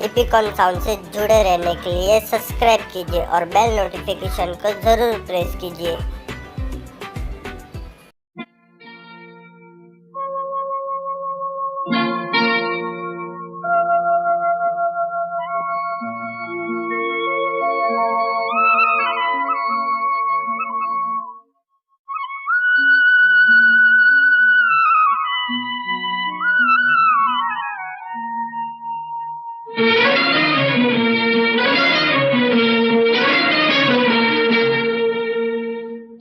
इपिकॉन sound से जुड़े रहने के लिए सब्सक्राइब कीजिए और बेल नोटिफिकेशन को ज़रूर प्रेस कीजिए।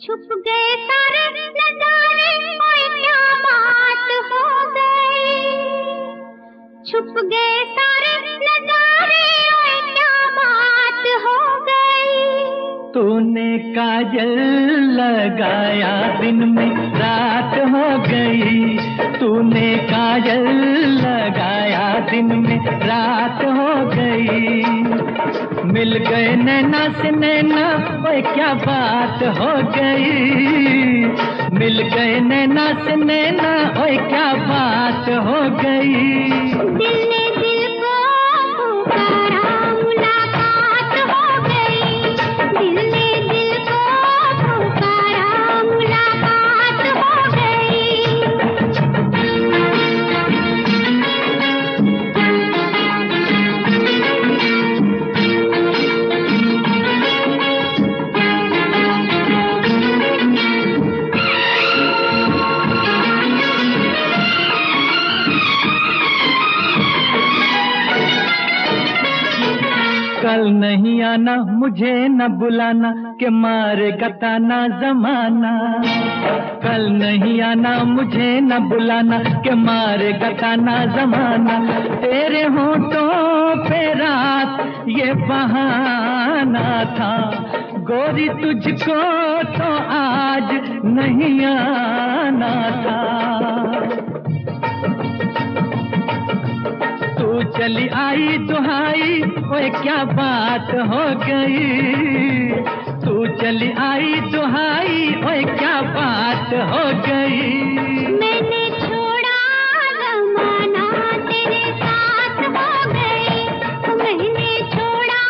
छुप गए सारे नजारे, ओए क्या बात हो गई। छुप गए सारे नजारे, ओए क्या बात हो गई। तूने काजल लगाया दिन में रात हो गई। तूने काजल लगाया दिन में रात हो गई। मिल गए नैना से नैना, ओए क्या बात हो गई। मिल गए नैना से नैना, ओए क्या बात हो गई। दिल ने दिल को पुकारा, मुलाकात हो गई। दिल ने दिल को पुकारा, मुलाकात हो गई। कल नहीं आना, मुझे न बुलाना, के मारेगा ताना जमाना। कल नहीं आना, मुझे न बुलाना, के मारेगा ताना जमाना। तेरे होठों पे रात ये बहाना था, गोरी तुझको तो आज नहीं आना था। तू चली आई दुहाई, ओए क्या बात हो गई। तू चली आई दुहाई, ओए क्या बात हो गई। मैंने छोड़ा जमाना, तेरे साथ हो गई। मैंने छोड़ा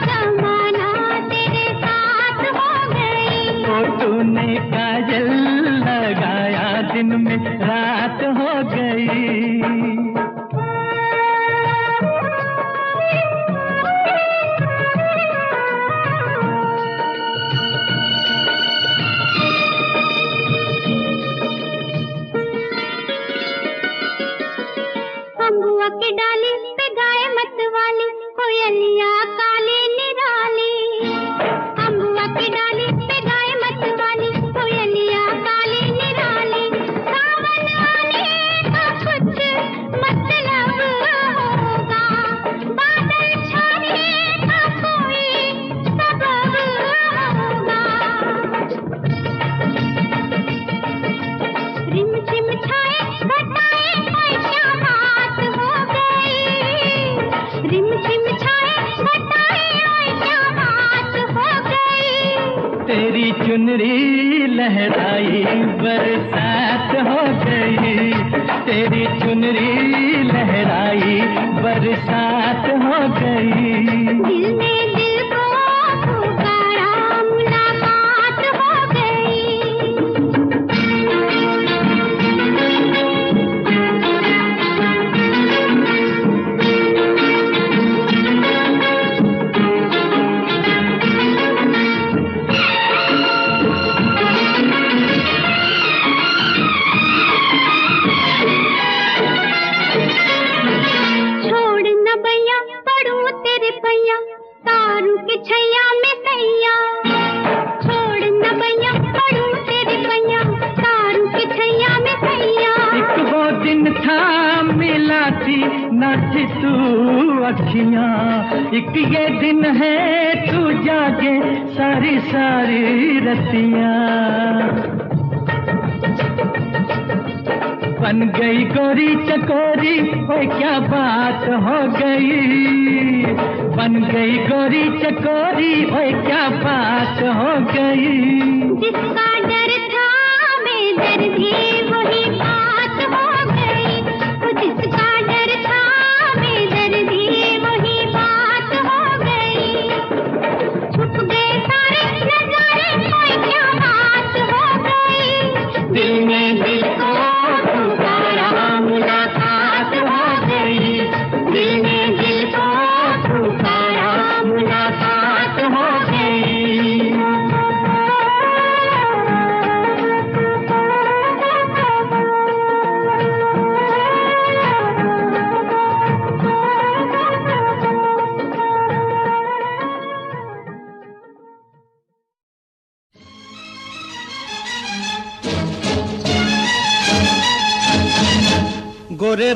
जमाना, तेरे साथ हो गई। तो तूने काजल लगाया दिन में रात हो गई। अम्बुआ की डाली पे गाए मत वाली, कोयलिया काली निराली। अम्बुआ की डाली पे गाए मत वाली, कोयलिया काली निराली। सावन आने का कुछ मतलब होगा, बादल छाने का कोई सबब होगा। रिम झिम छाए घटाए, ओए क्या बात हो गई। रिम झिम छाए घटाए, ओए क्या बात हो गई। तेरी चुनरी लहराई बरसात हो गई। तेरी चुनरी लहराई बरसात हो गई। दिल ने दिल को पुकारा, मुलाकात हो गई। छोड़ न भैया पड़ू तेरे पैया, तारू के छैया में सैया। छोड़ न भैया पड़ू तेरे पैया, तारू के छैया में सैया। एक वो दिन था मिला थी न थी तू अखियां। एक ये दिन है तू जागे सारी सारी रतियां। बन गई गोरी चकोरी, ओए क्या बात हो गई। बन गई गोरी चकोरी, ओए क्या बात हो गई। जिसका डर था बेदर्दी, वही बात हो गई। जिसका डर था बेदर्दी, वही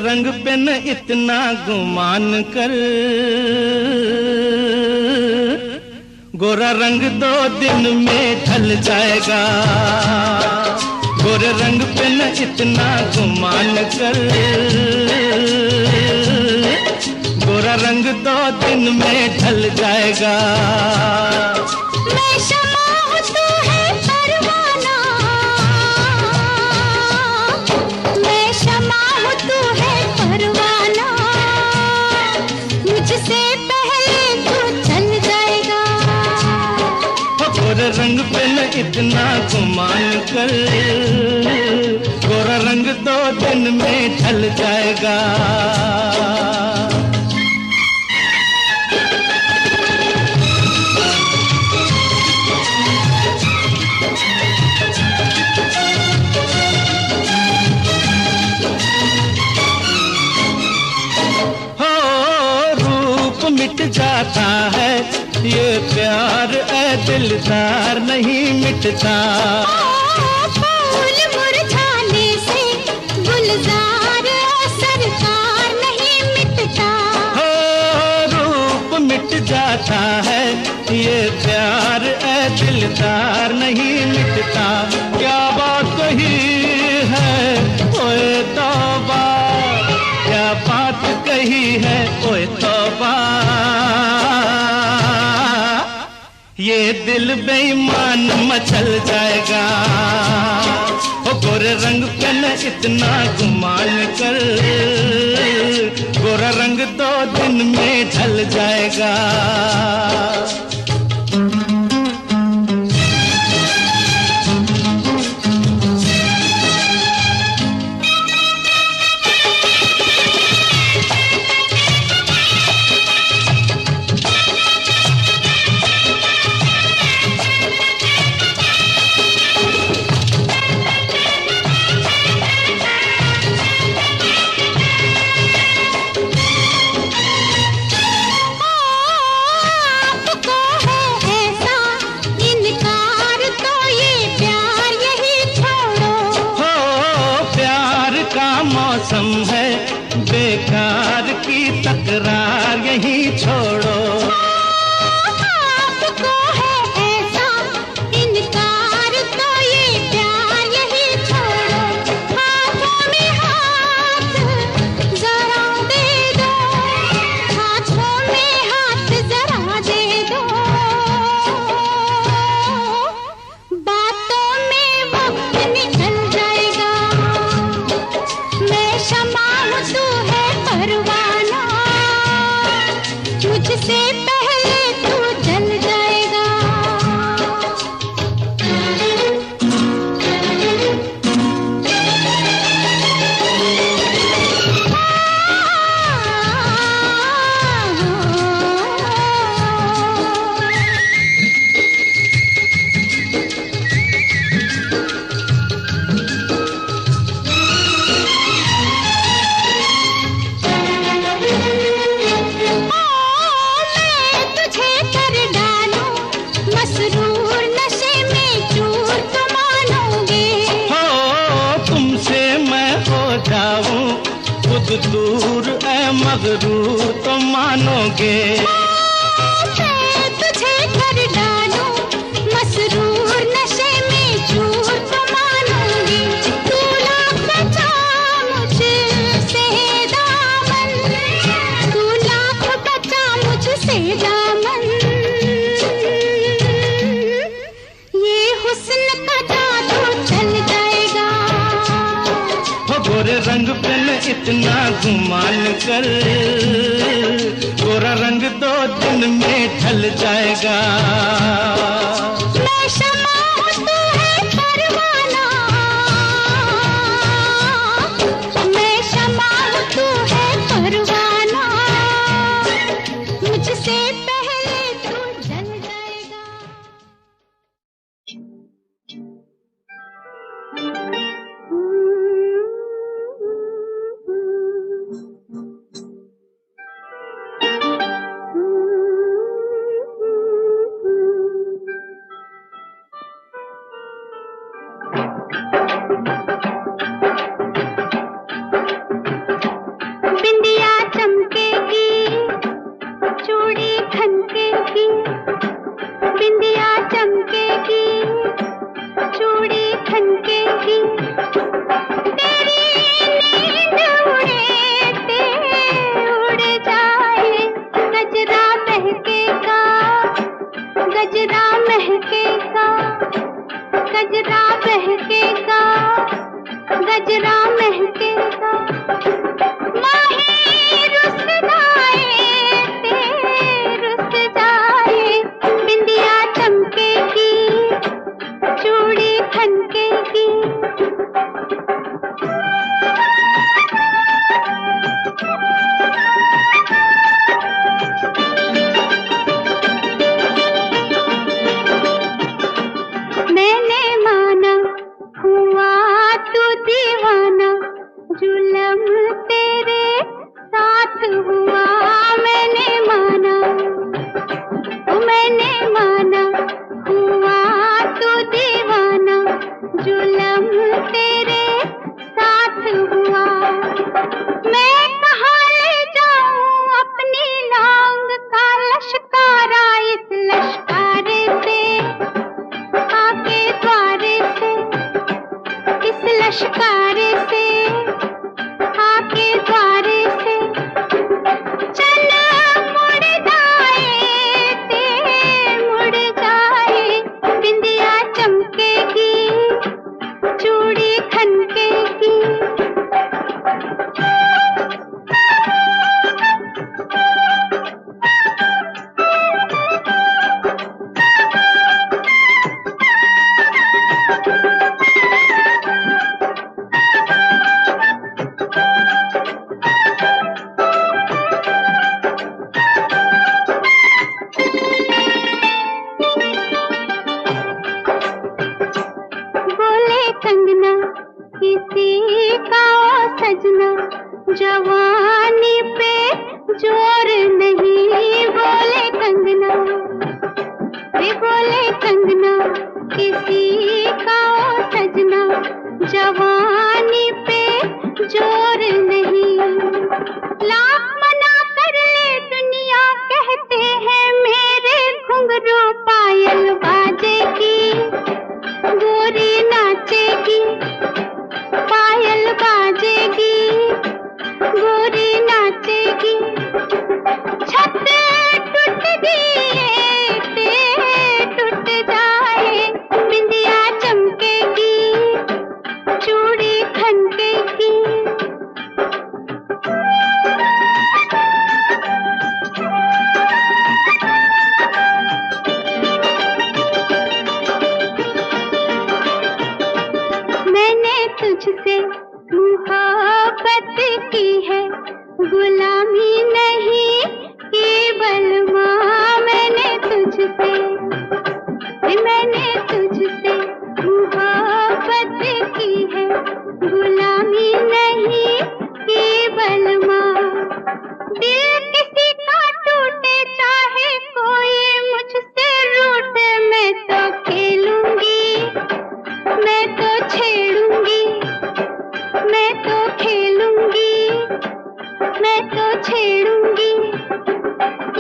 रंग पे न इतना गुमान कर, गोरा रंग 2 दिन में ढल जाएगा। गोरे रंग पे न इतना गुमान कर, गोरा रंग 2 दिन में ढल जाएगा। मैं शमा हूँ तू है परवाना, मैं शमा हूँ तू है परवाना, मुझसे पहले तू चल जाएगा। गोरे रंग पे न इतना गुमान कर, गोरा रंग 2 दिन में ढल जाएगा। मिट जाता है ये प्यार ऐ दिलदार नहीं मिटता। फूल मुरझाने से गुलजार सरकार नहीं मिटता। हो रूप मिट जाता है ये प्यार ऐ दिलदार नहीं मिटता। क्या बात कही है ओए तौबा, क्या बात कही है ओए तौबा, ये दिल बेईमान मचल जाएगा। ओ गोरे रंग पे न इतना गुमान कर, गोरा रंग 2 दिन में ढल जाएगा। मौसम है बेकार की तकरार यही छोड़ो। आपको है ऐसा इनकार तो ये प्यार यही छोड़ो। हाथों में हाथ जरा दे दो, हाथों में हाथ जरा दे दो, बातों में वक्त निकल जाएगा। मैं शमा हूँ तू है परवाना, मुझसे पहले तू जल जाएगा। खुद दूर ऐ मगरूर तो मानोगे। मैं तुझे कर डालूं मसरूर नशे में चूर तो मानोगे। तू लाख बचा मुझसे दामन, तू लाख बचा मुझसे दामन, ये हुस्न का जादू चल जाएगा। गोरे रंग पे न इतना गुमान कर, गोरा रंग 2 दिन में ढल जाएगा। मैं शमा हूँ तू है परवाना, मैं शमा हूँ तू है परवाना, मुझसे पहले तू जल जाएगा। हुआ मैंने माना, मैंने माना, हुआ तू दीवाना, जुल्म तेरे साथ हुआ। मैं कहाँ ले जाऊं अपनी नांग का लश्कारा, इस लश्कारे से आके द्वारे से, इस लश्कारे से आके द्वारे से। चल मुड़ जाए ते मुड़ जाए, बिंदिया चमकेगी, चूड़ी खनकेगी। बोले कंगना किसी का सजना, जवानी पे जोर नहीं। बोले कंगना, वे बोले कंगना किसी का सजना, जवानी पे जोर नहीं। लाख मना कर ले दुनिया, कहते हैं मेरे घुंघरू पायल बाजेगी, गोरी नाचेगी, पायल बाजेगी, गोरी नाचेगी। छत टूट दिए ते टूट जाए, बिंदिया चमकेगी, चूड़ी खनकेगी। मैंने तुझसे मोहब्बत की है, गुलामी नहीं केवल माँ। मैंने तुझसे मोहब्बत की है, गुलामी नहीं केवल माँ। दिल किसी का टूटे चाहे कोई मुझसे रूठे, मैं तो खेलूंगी, मैं तो छेड़ूंगी, मैं तो खेलूंगी, मैं तो छेड़ूंगी।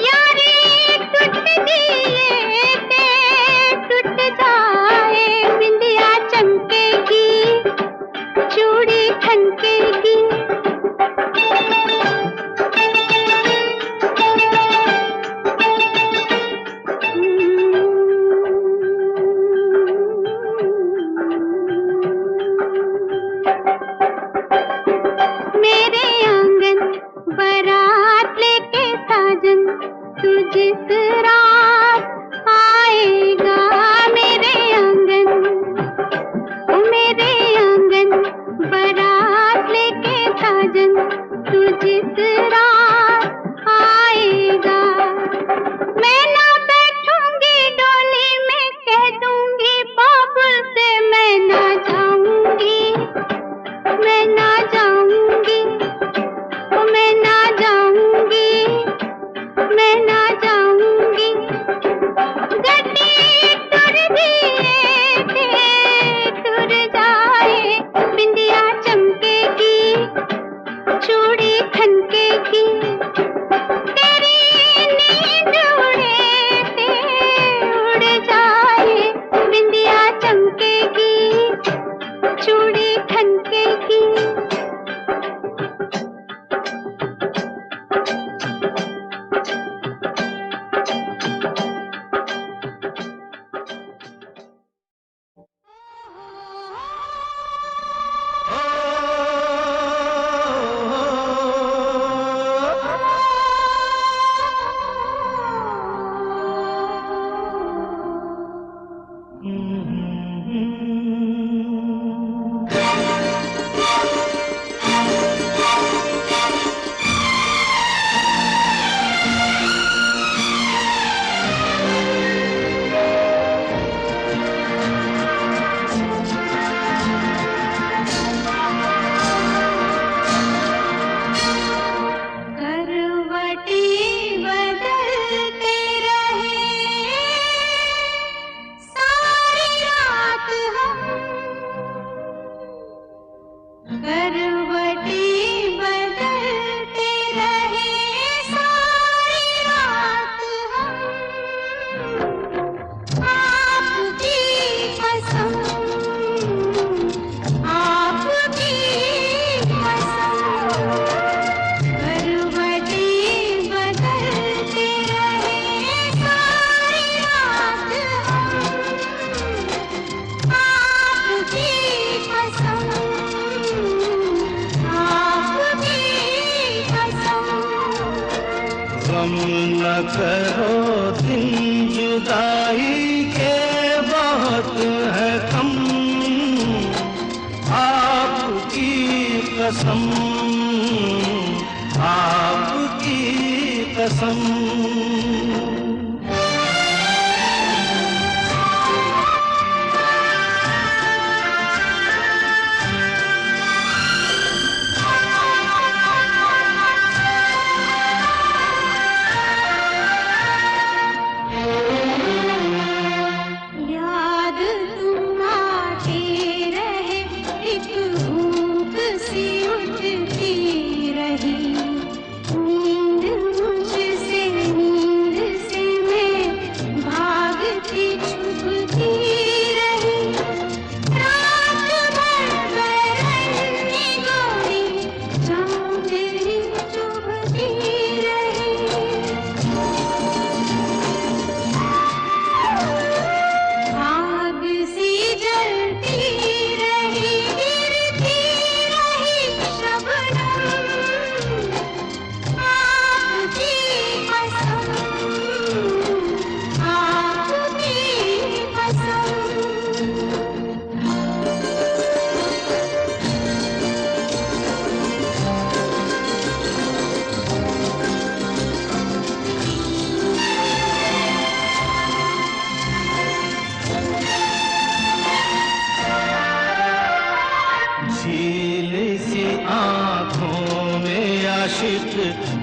यारी टूट दिए ते टूट जाए, बिंदिया चमकेगी, चूड़ी खनकेगी। मेरे आंगन बारात ले गम न करो, दिन जुदाई के बहुत है कम, आपकी कसम, आपकी कसम।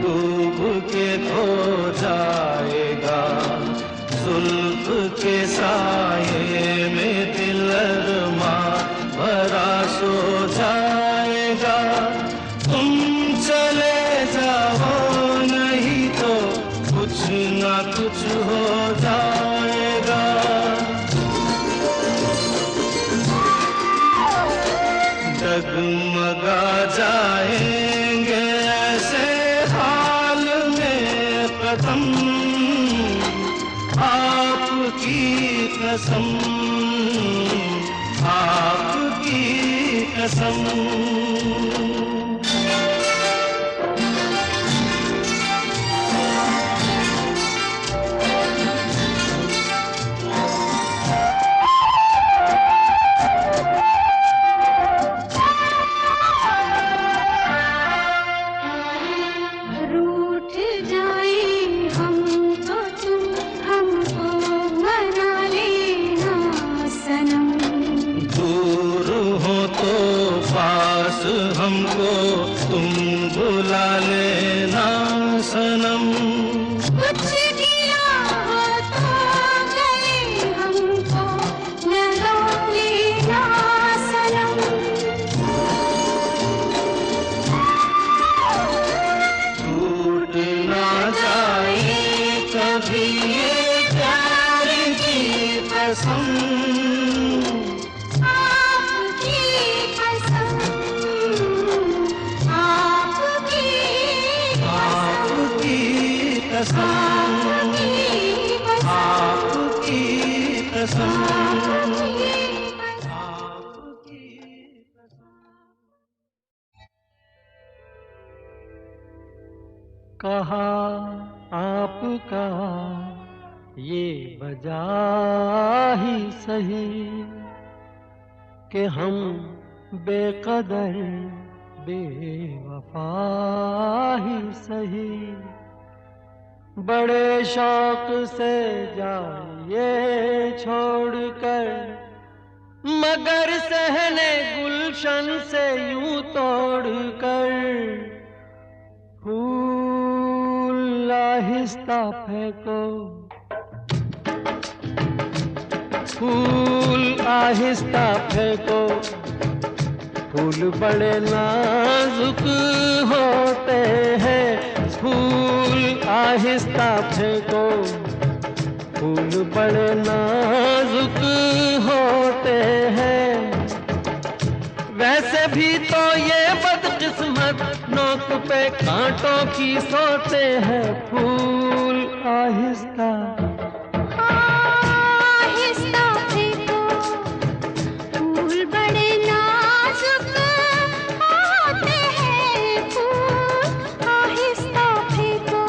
डूब के खो जाएगा, जुल्फ के साये में दिल अरमा भरा सो जाएगा। तुम चले जाओ नहीं तो कुछ ना कुछ हो जाएगा। डगमगा जाएंगे ऐसे हाल में कदम, आपकी कसम, आपकी कसम। हमको तुम बुला लेना सनम, कुछ गिला हो तो गले हमको लगा लेना सनम। टूट ना जाए कभी ये प्यार की कसम, कहा आपका ये वजह ही सही कि हम बेकदर बेवफा ही सही, बड़े शौक से जाइए छोड़कर, मगर सहने गुलशन से यूं तोड़कर, फूल आहिस्ता फेंको, फूल आहिस्ता फेंको, फूल बड़े नाजुक होते हैं, फूल आहिस्ता फेंको, फूल बड़े नाजुक होते हैं। वैसे भी तो ये बदकिस्मत नोक पे कांटों की सोते हैं, फूल आहिस्ता आहिस्ता फेंको, फूल बड़े नाजुक होते हैं, फूल आहिस्ता फेंको।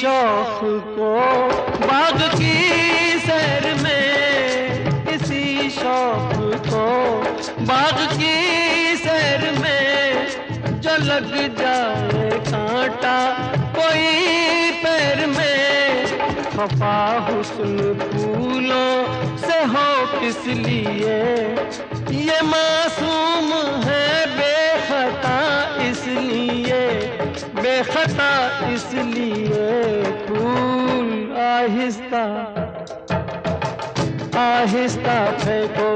शौक को बाग की सैर में, इसी शौक को बाग की सैर में, जो लग जाए कांटा कोई पैर में, खफा हुस्न फूलों से हो किस लिए, ये मासूम है बेखता इसलिए, बेखता इसलिए। फूल आहिस्ता आहिस्ता फेंको,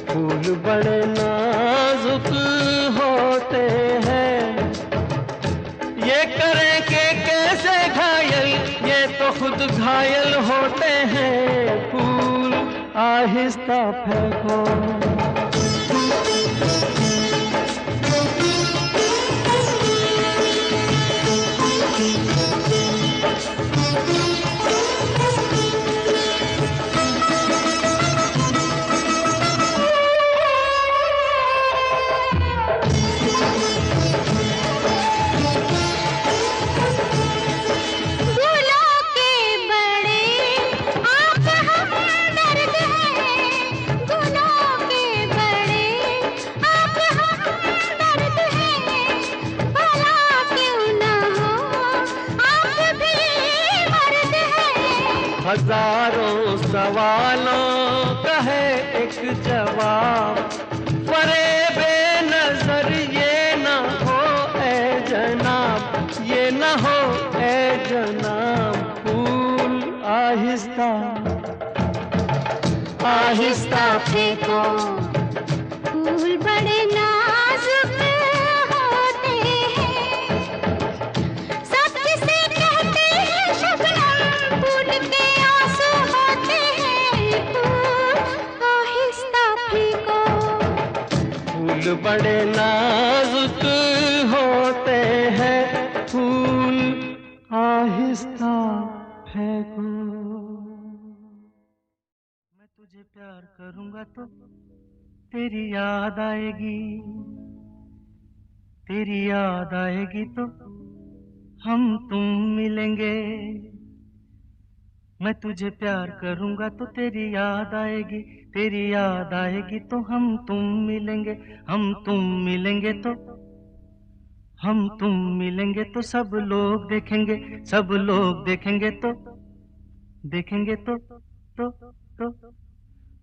फूल बड़े नाजुक होते हैं, ये करें कि कैसे घायल, ये तो खुद घायल होते हैं। फूल आहिस्ता फेंको। हजारों सवालों का है एक जवाब, फरेबे नजर ये न हो ए जनाब, ये न हो ए जनाब। फूल आहिस्ता आहिस्ता फेंको, फूल बड़े नाजुक होते हैं, सब किसे कहते हैं शबनम, फूल के आंसू होते हैं। फूल आहिस्ता फेंको, फूल बड़े नाजुक होते हैं, फूल आहिस्ता फेंको। मैं तुझे प्यार करूंगा तो तेरी याद आएगी, तेरी याद आएगी तो हम तुम मिलेंगे। मैं तुझे प्यार करूंगा तो तेरी याद आएगी, तेरी याद आएगी तो हम तुम मिलेंगे। हम तुम मिलेंगे तो, हम तुम मिलेंगे तो सब लोग देखेंगे, सब लोग देखेंगे तो, देखेंगे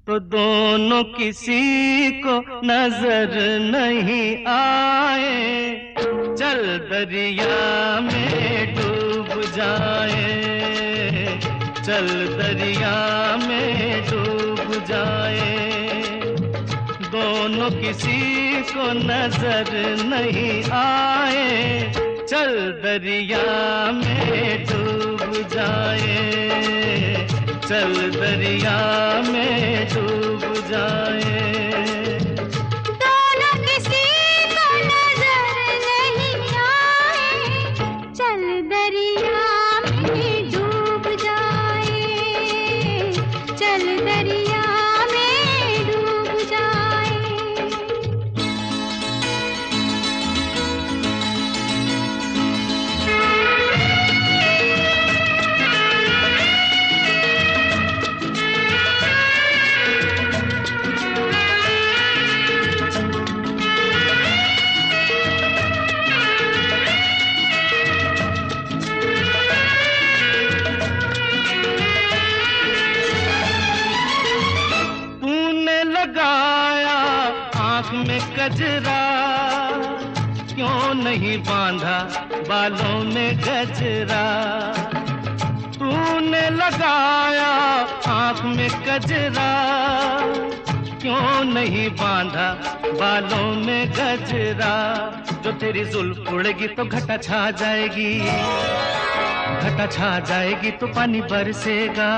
तो दोनों किसी को नजर नहीं आए, चल दरिया में डूब जाए, चल दरिया में डूब जाए। दोनों किसी को नजर नहीं आए, चल दरिया में डूब जाए, चल दरिया में डूब जाए। दोनों किसी को नजर नहीं आए, चल दरिया में डूब जाए, चल दरिया में डूब जाए। में गजरा क्यों नहीं बांधा बालों में गजरा, तूने लगाया आँख में गजरा क्यों नहीं बांधा बालों में गजरा। जो तेरी जुल्फ उड़ेगी तो घटा छा जाएगी, घटा छा जाएगी तो पानी बरसेगा।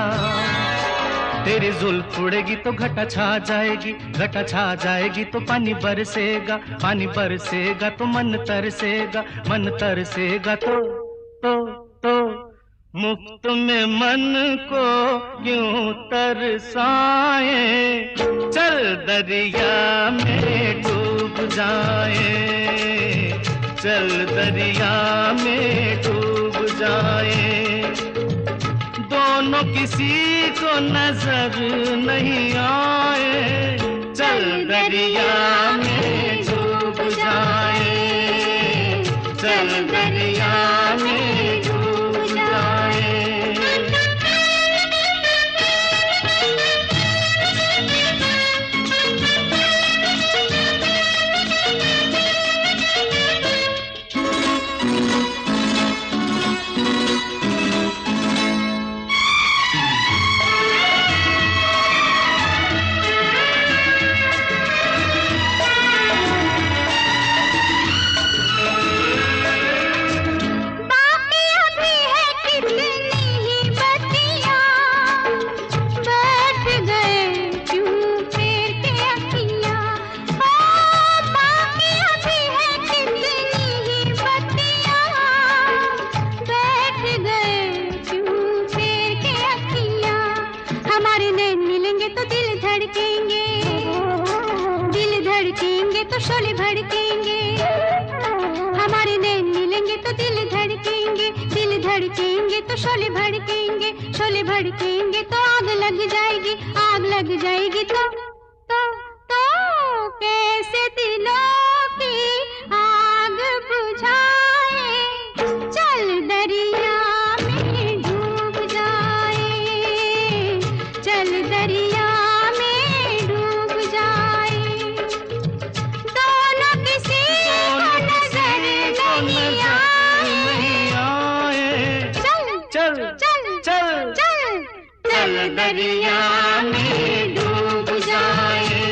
तेरी जुल्फ उड़ेगी तो घटा छा जाएगी, घटा छा जाएगी तो पानी बरसेगा, पानी बरसेगा तो मन तरसेगा, मन तरसेगा तो मुफ्त में मन को क्यों तरसाए, चल दरिया में डूब जाए, चल दरिया में डूब जाए, दोनों किसी को नजर नहीं आए, चल दरिया में डूब जाए, चल दरिया में डूब जाए। शोले भड़केंगे, हमारे नैन मिलेंगे तो दिल धड़केंगे, दिल धड़केंगे तो शोले भड़केंगे, शोले भड़केंगे तो आग लग जाएगी, आग लग जाएगी तो कैसे दिलों की आग बुझाए, चल दरिया में डूब जाए, चल दरिया में डूब जाए, दोनों किसी को नजर नहीं आए, चल चल चल चल चल दरिया में डूब जाए,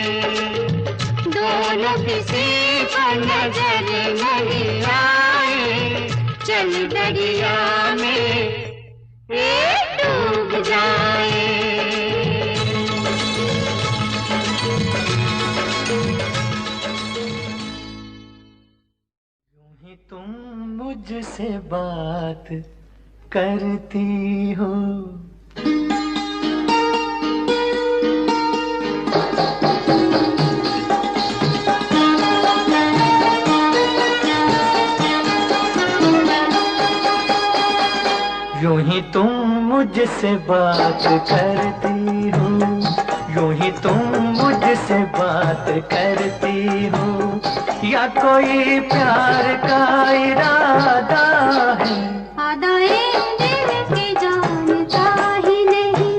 दोनों किसी को नजर नहीं आए, चल दरिया में डूब जाए। तुम मुझसे बात करती हो, यूं ही तुम मुझसे बात करती हो, यूं ही तुम मुझसे बात करती हो, या कोई प्यार का इरादा है, आदाए दिल की जानता ही नहीं,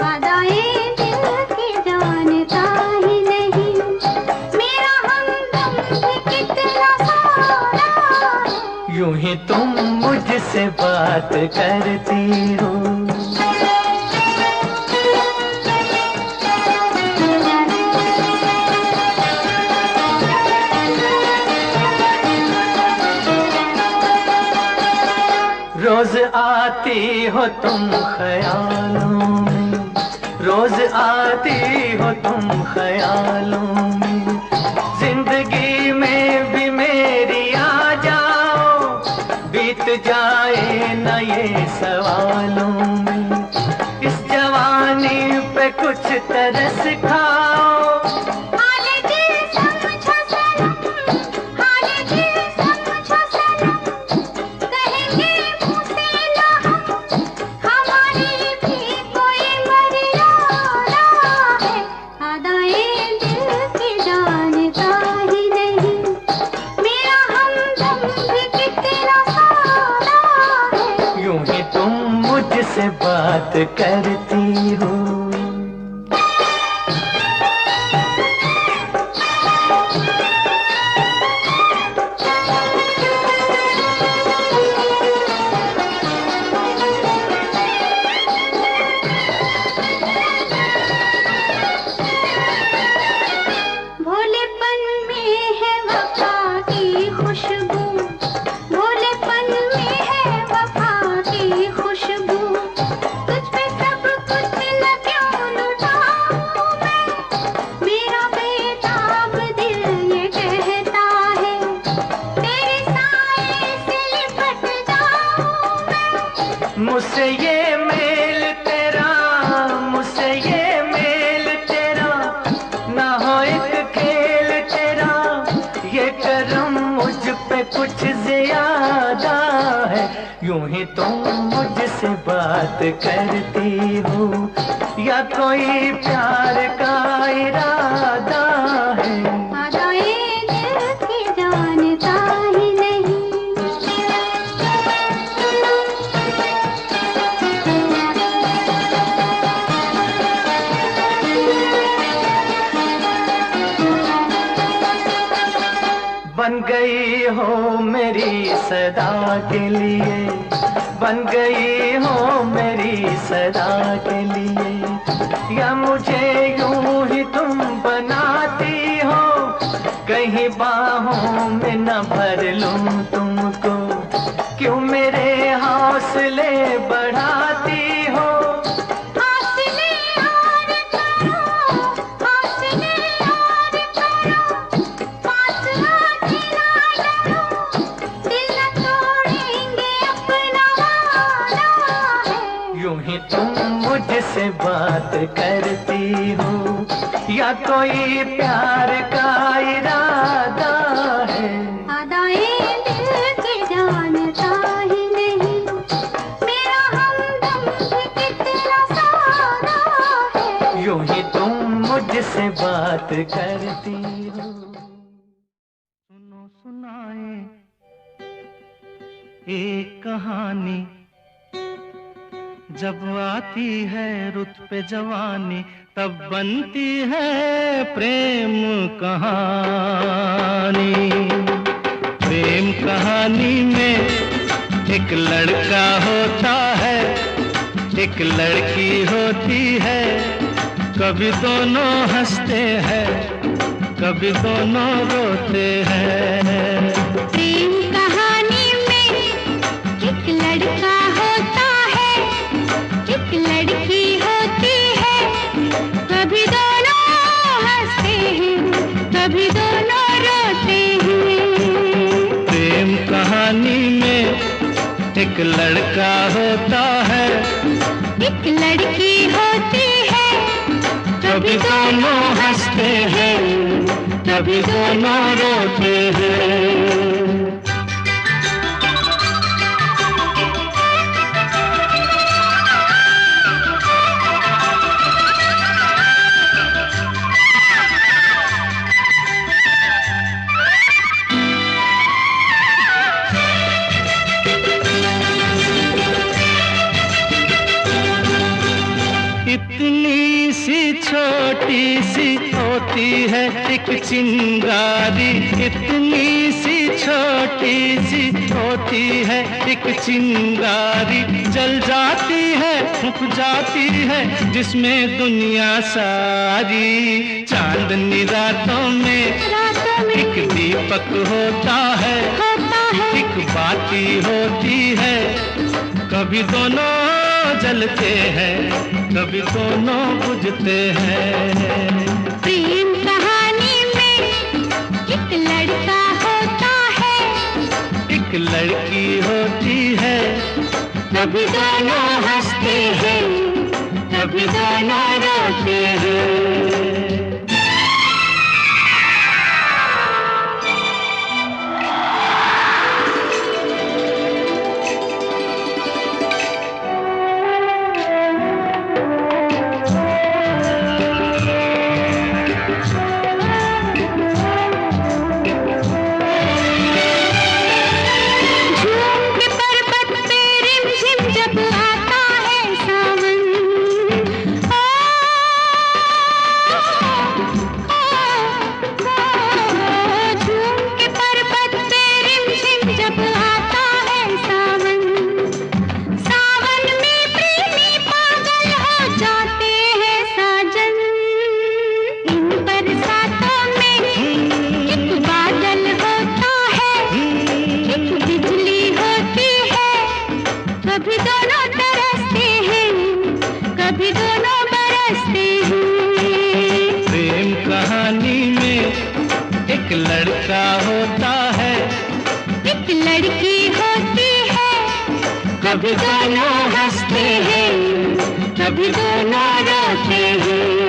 आदाए दिल की जानता ही नहीं, मेरा हमदम भी कितना सारा है, यूं ही तुम मुझसे बात करती हो। रोज आती हो तुम ख्यालों में, रोज आती हो तुम ख्यालों में, जिंदगी में भी मेरी आ जाओ, बीत जाए न ये सवालों में, इस जवानी पे कुछ तरस खाओ, से बात करती हो। भोलेपन में है वफा की खुशबू, भोलेपन में है वफा की खुशबू, तुझ पे सब कुछ न क्यों लुटाऊं मैं, मेरा बेताब दिल ये कहता है, तेरे साए से लिपट जाऊं मैं, मुझसे ये मेल तेरा, मुझसे ये मेल तेरा, ना हो एक खेल तेरा, ये करम मुझ पे कुछ ज्यादा है, यूं ही तुम मुझसे बात करती हो या कोई प्यार का इरादा है? अदाएं दिल की जानता ही नहीं। बन गई हो मेरी सदा के लिए, बन गई हो मेरी सदा के लिए, या मुझे यूं ही तुम बनाती हो, कहीं बाहों में न भर लूं तुमको, क्यों मेरे हौसले बढ़ाती हो? मुझसे बात करती हो या कोई प्यार का इरादा है? अदाएं दिल की जानता ही नहीं, मेरा हमदम भी कितना सादा है। यूं ही तुम मुझसे बात करती हो। सुनो सुनाए एक कहानी, जब आती है रुत पे जवानी तब बनती है प्रेम कहानी। प्रेम कहानी में एक लड़का होता है, एक लड़की होती है, कभी दोनों हंसते हैं, कभी दोनों रोते हैं। प्रेम कहानी में एक लड़का होता है, एक लड़की होती है, कभी दोनों हंसते हैं, कभी दोनों रोते हैं। प्रेम कहानी में एक लड़का होता है, एक लड़की होती है, कभी दोनों हंसते हैं, कभी दोनों रोते हैं। इतनी सी छोटी सी होती है एक चिंगारी, इतनी सी छोटी सी होती है एक चिंगारी, जल जाती है फूक जाती है जिसमें दुनिया सारी। चांदनी रातों में एक दीपक होता है, एक बाती होती है, कभी दोनों जलते हैं, कभी दोनों बुझते हैं। प्रेम कहानी में एक लड़का होता है, एक लड़की होती है, कभी दोनों हंसते हैं, कभी दोनों रोते हैं। एक लड़का होता है, एक लड़की होती है, कभी दोनों हंसते हैं, कभी दोनों रोते हैं।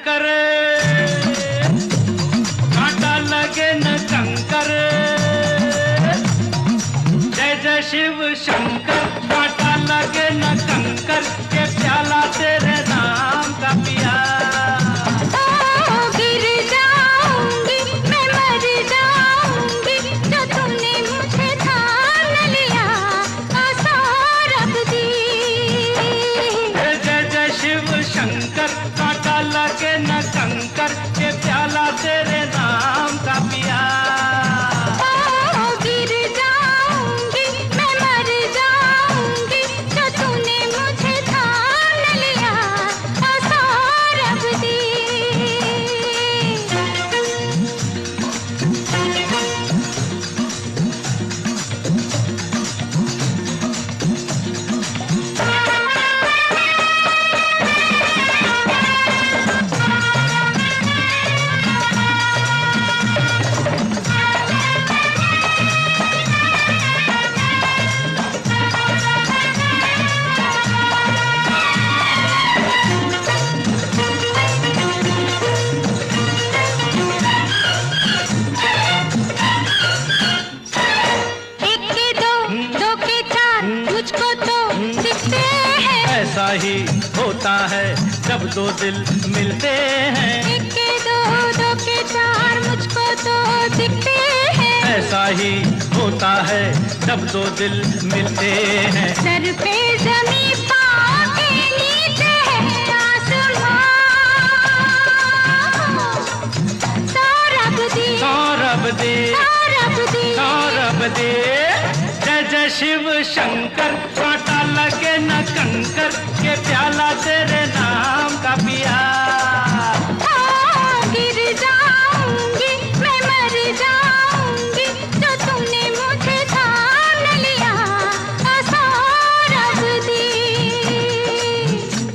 शंकर, कांटा लगे न कंकर। जय जय शिव शंकर, कांटा लगे न कंकर, के प्याला तेरे नाम का पिया। गिर जाऊंगी मैं, मर जाऊंगी, जो तूने मुझे थाम लिया, सौरभ दी। जय जय शिव शंकर, कांटा लगे न कंकर, के प्याला तेरे नाम का पिया। गिर जाऊंगी मैं, मर जाऊंगी, जो तूने मुझे थाम लिया, सौरभ दी। एक के दो, दो के चार, मुझको तो दिखते हैं। ऐसा ही होता है जब दो दिल मिलते हैं। एक के दो, दो के चार, मुझको तो दिखते हैं। ऐसा ही होता है जब दो दिल मिलते हैं। सर पे जमी, पाँव के नीचे है आसमां, सौरभ दी, सौरभ दे, सौरभ दी। सौरभ दे। जय जय शिव शंकर, कांटा लगे न कंकर, के प्याला तेरे नाम का पिया। गिर जाऊंगी मैं, मर जाऊंगी, जो तुमने मुझे थाम लिया, सौरभ दी।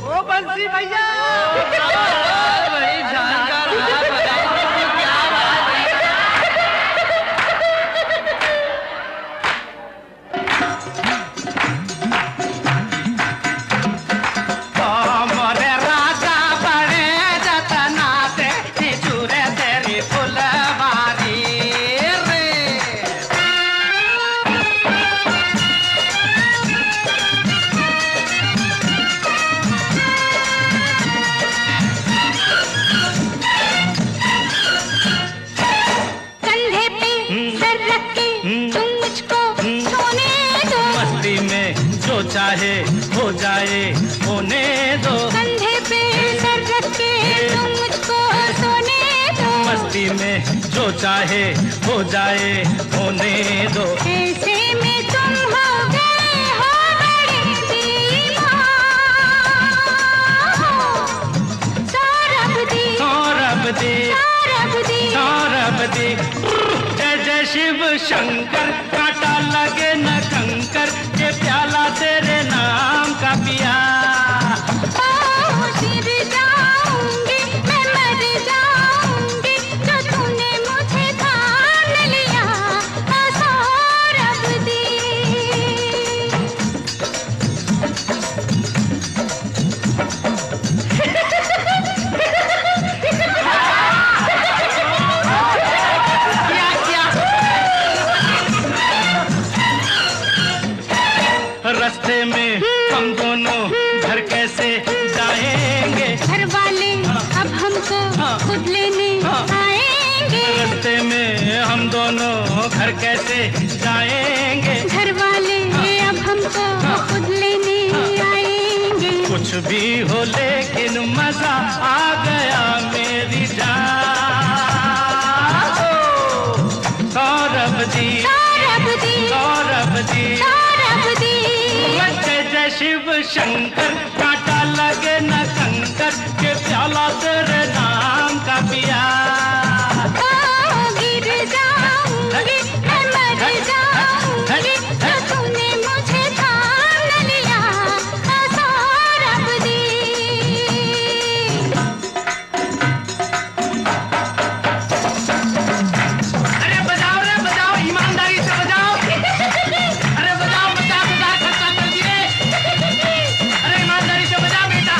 ओ बंसी भैया, बड़ी जानकार मोरे राजा बड़े जतना से चूरे तेरी फुलवारी रे। कंधे पे सर रख के तुम मुझको सोने दो। मस्ती में जो चाहे हो जाए होने दो। कंधे पे सर रख के तुम मुझको सोने दो। मस्ती में जो चाहे हो जाए होने दो। ऐसे में तुम हो गए हो बड़े दीवान, सौरभ दी, सौरभ दे, सौरभ दी। सौरभ दे। जय जय शिव शंकर, कांटा लगे न कंकर, के प्याला तेरे नाम का पिया। गिर जाऊंगी मैं, मर जाऊंगी, जो तूने मुझे थाम लिया, सौरभ दी। क्या क्या रास्ते में हम दोनों घर कैसे जाएंगे। घर वाले अब हमको खुद लेने आएंगे। रास्ते में हम दोनों घर कैसे जाएंगे। घर वाले अब हमको खुद लेने आएंगे। कुछ भी हो लेकिन मजा आ गया मेरी जान। सौरभ जी, सौरभ दी, सौरभ जी। सौरभ दी। जय जय शिव शंकर, कांटा लगे न कंकर, के प्याला तेरे नाम का पिया। गिर जाऊंगी मैं, मर जाऊंगी, जो तूने मुझे थाम लिया, सौरभ दी। अरे बजाओ रे बजाओ, ईमानदारी से बजाओ। अरे बजाओ, 50,000 खर्चा कर दिए। अरे ईमानदारी से बजा बेटा।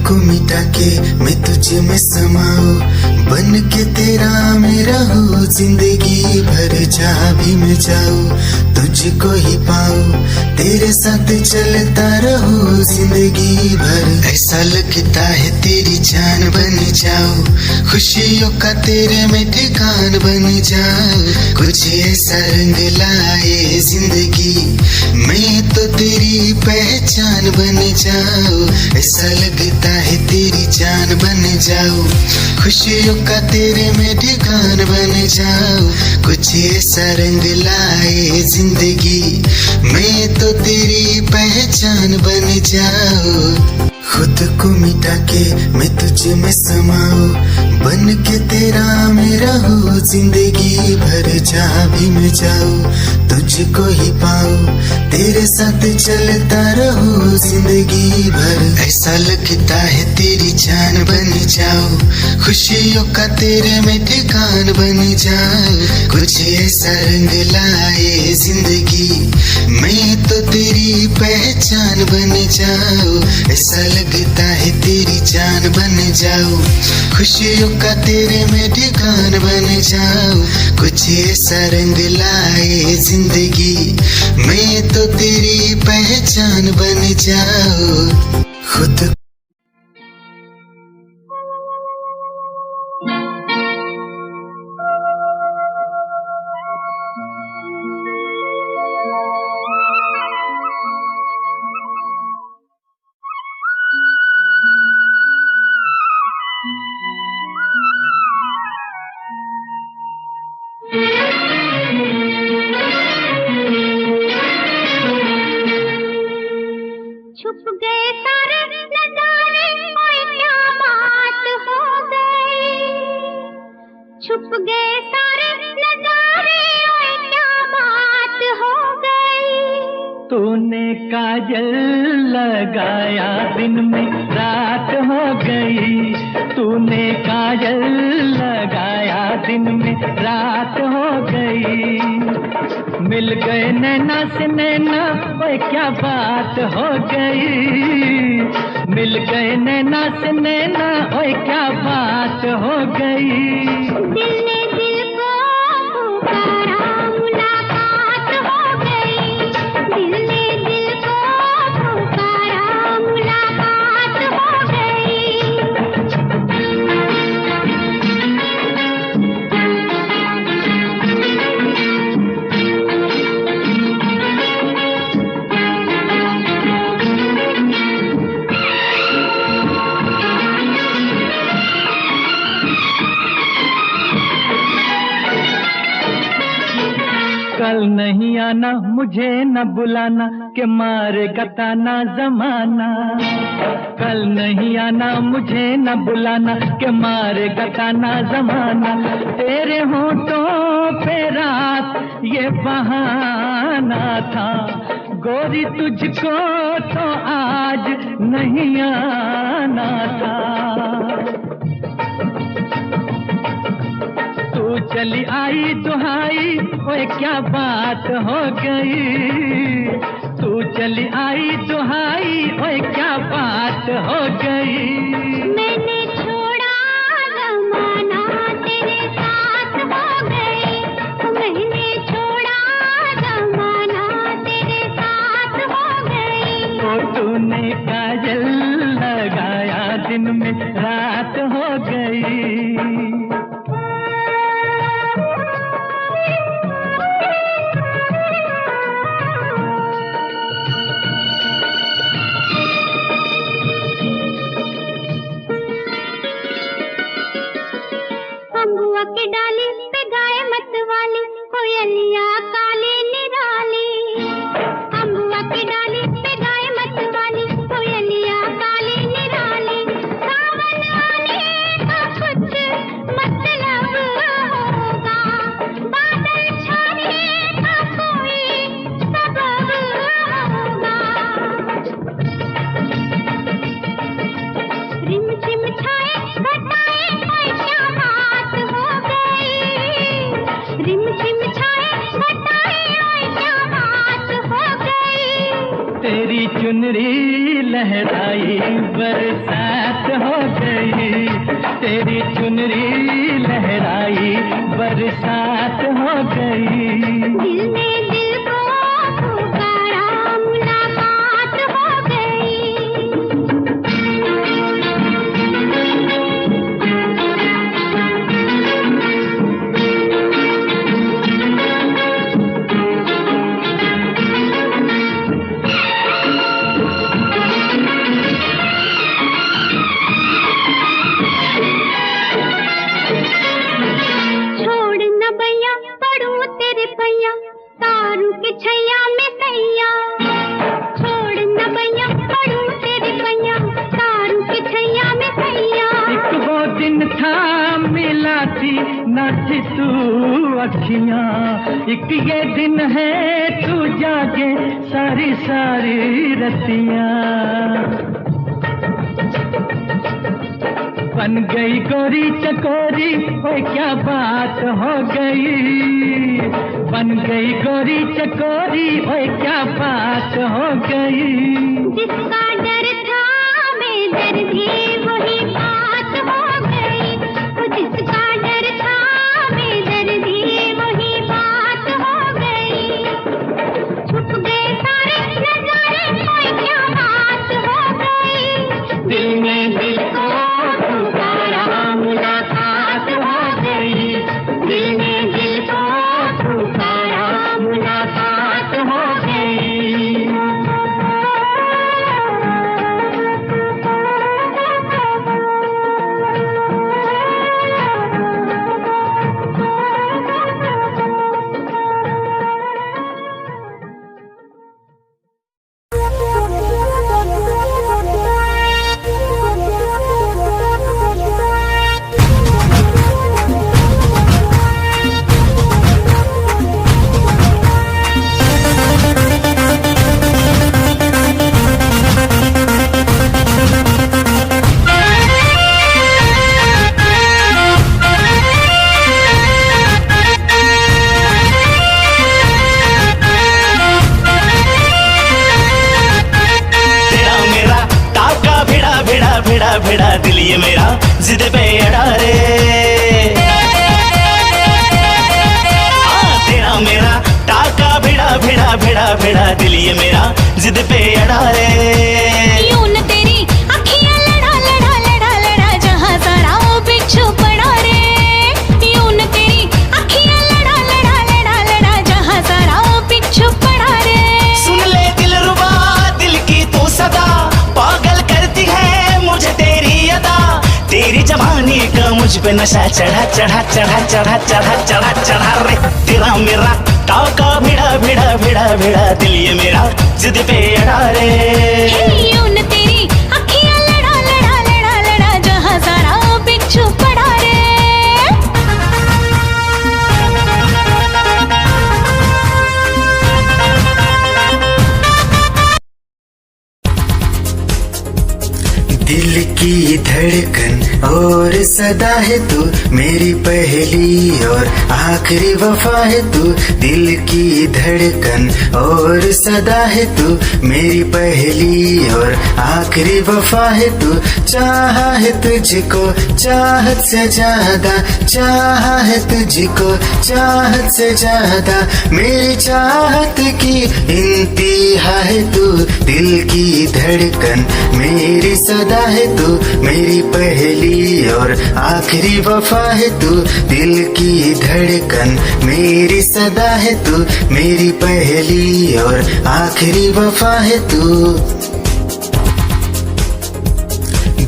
को मिटा के मैं तुझ में समाऊं, बन के तेरा मैं रहूं, जिंदगी भर जहाँ भी मैं जाऊं तुझको ही पाऊं, तेरे साथ चलता रहूं जिंदगी भर। ऐसा लगता है तेरी जान बन जाऊं, खुशियों का तेरे में ठिकान बन जाऊं, कुछ ऐसा रंग लाए जिंदगी मैं तो तेरी पहचान बन जाऊं। ऐसा लगता है तेरी जान बन जाऊं, खुशियों का तेरे में ठिकान बन जाऊं, कुछ ऐसा रंग लाए जिंदगी मैं तो तेरी पहचान बन जाऊं। खुद को मिटा के मैं तुझ में समाऊं, बन के तेरा मैं रहूं, जिंदगी भर जहाँ भी मैं जाऊं तुझको ही पाऊं, तेरे साथ चलता रहूं जिंदगी भर। ऐसा लगता है तेरी जान बन जाऊं, खुशियों का तेरे में ठिकान बन जाऊं, कुछ ऐसा रंग लाए जिंदगी मैं तो तेरी पहचान बन जाऊं। ऐसा लगता है तेरी जान बन जाऊं, खुशियों का तेरे में ठिकान बन जाऊं, कुछ ऐसा रंग लाए जिंदगी मैं तो तेरी पहचान बन जाऊं। खुद छुप गए सारे नजारे, ओए क्या बात हो गई। छुप गए सारे नजारे, ओए क्या बात हो गई। तूने काजल लगाया दिन में रात हो गई, तूने काजल लगाया दिन में रात हो गई। मिल गए नैना से नैना, ओए क्या बात हो गई। मिल गए नैना से नैना, ओए क्या बात हो गई। दिल ने दिल को पुकारा, मुलाकात हो गई। दिल ने दिल को पुकारा, मुलाकात हो गई। कल नहीं आना मुझे न बुलाना, के मारेगा ताना जमाना। कल नहीं आना मुझे न बुलाना, के मारेगा ताना जमाना। तेरे होठों पे रात ये बहाना था, गोरी तुझको तो आज नहीं आना था। तू चली आई दुहाई, ओए क्या बात हो गई। तू चली आई दुहाई, ओए क्या बात हो गई। मैंने छोड़ा जमाना, तेरे साथ हो गई। मैंने छोड़ा जमाना, तेरे साथ हो गई। तो तूने काजल लगाया दिन में रात हो गई। अम्बुआ की डाली पे गाय मतवाली, कोयलिया काली निराली। अम्बुआ की डाली पे गाय मतवाली, कोयलिया काली निराली। सावन आने का कुछ तेरी चुनरी लहराई बरसात हो गई, तेरी चुनरी लहराई बरसात हो गई। दिल ने दिल को पुकारा, मुलाकात हो गई। छोड़ न भैया पढ़ूं तेरे पैया, तारू के छैया में सैया। छोड़ न भैया पढ़ूं तेरे पैया, तारू के छैया में सैया। एक वो दिन था मिला थी न थी तू अखियां, एक ये दिन है तू जागे सारी सारी रतियां। बन गई गोरी चकोरी, ओए क्या बात हो गई। बन गई गोरी चकोरी, ओए क्या बात हो गई। जिसका डर था बेदर्दी, वही बात हो गई। वो जिसका डर था बेदर्दी, वही बात हो गई। छुप गए सारे नजारे, कोई क्या बात हो गई। दिल में दिल को पुकारा, मुलाकात हो गई। दिल में दिल को पुकारा, मुलाकात हो गई। भिड़ा दिल ये मेरा जिद पे अड़ा रे। तेरा मेरा टाका भिड़ा दिल ये मेरा जिद पे अड़ा रे। यूं न तेरी अखियां लड़ा जहां सारा वो बिच्छू पड़ा रे। यूं न तेरी अखियां लड़ा जहां सारा वो बिच्छू पड़ा रे। सुन ले दिलरुबा दिल की तू सदा, पागल करती है मुझे तेरी अदा। तेरी जवानी का मुझ पे नशा चढ़ा रे। तेरा मेरा टाका भिड़ा दिल ये मेरा जिद पे अड़ा रे। यूं न तेरी अखियां लड़ा जहां सारा वो बिच्छू पड़ा रे। दिल की धड़कन और सदा है तू, मेरी पहली और आखिरी वफा है तू। दिल की धड़कन और सदा है तू, मेरी पहली और आखिरी वफा है तू। चाहा है तुझको चाहत से ज्यादा, चाहा है तुझको चाहत से ज्यादा। मेरी चाहत की इंतहा है तू, दिल की धड़कन मेरी सदा है तू। मेरी पहली और आखिरी वफा है तू, दिल की धड़कन मेरी सदा है तू। मेरी पहली और आखिरी वफा है तू।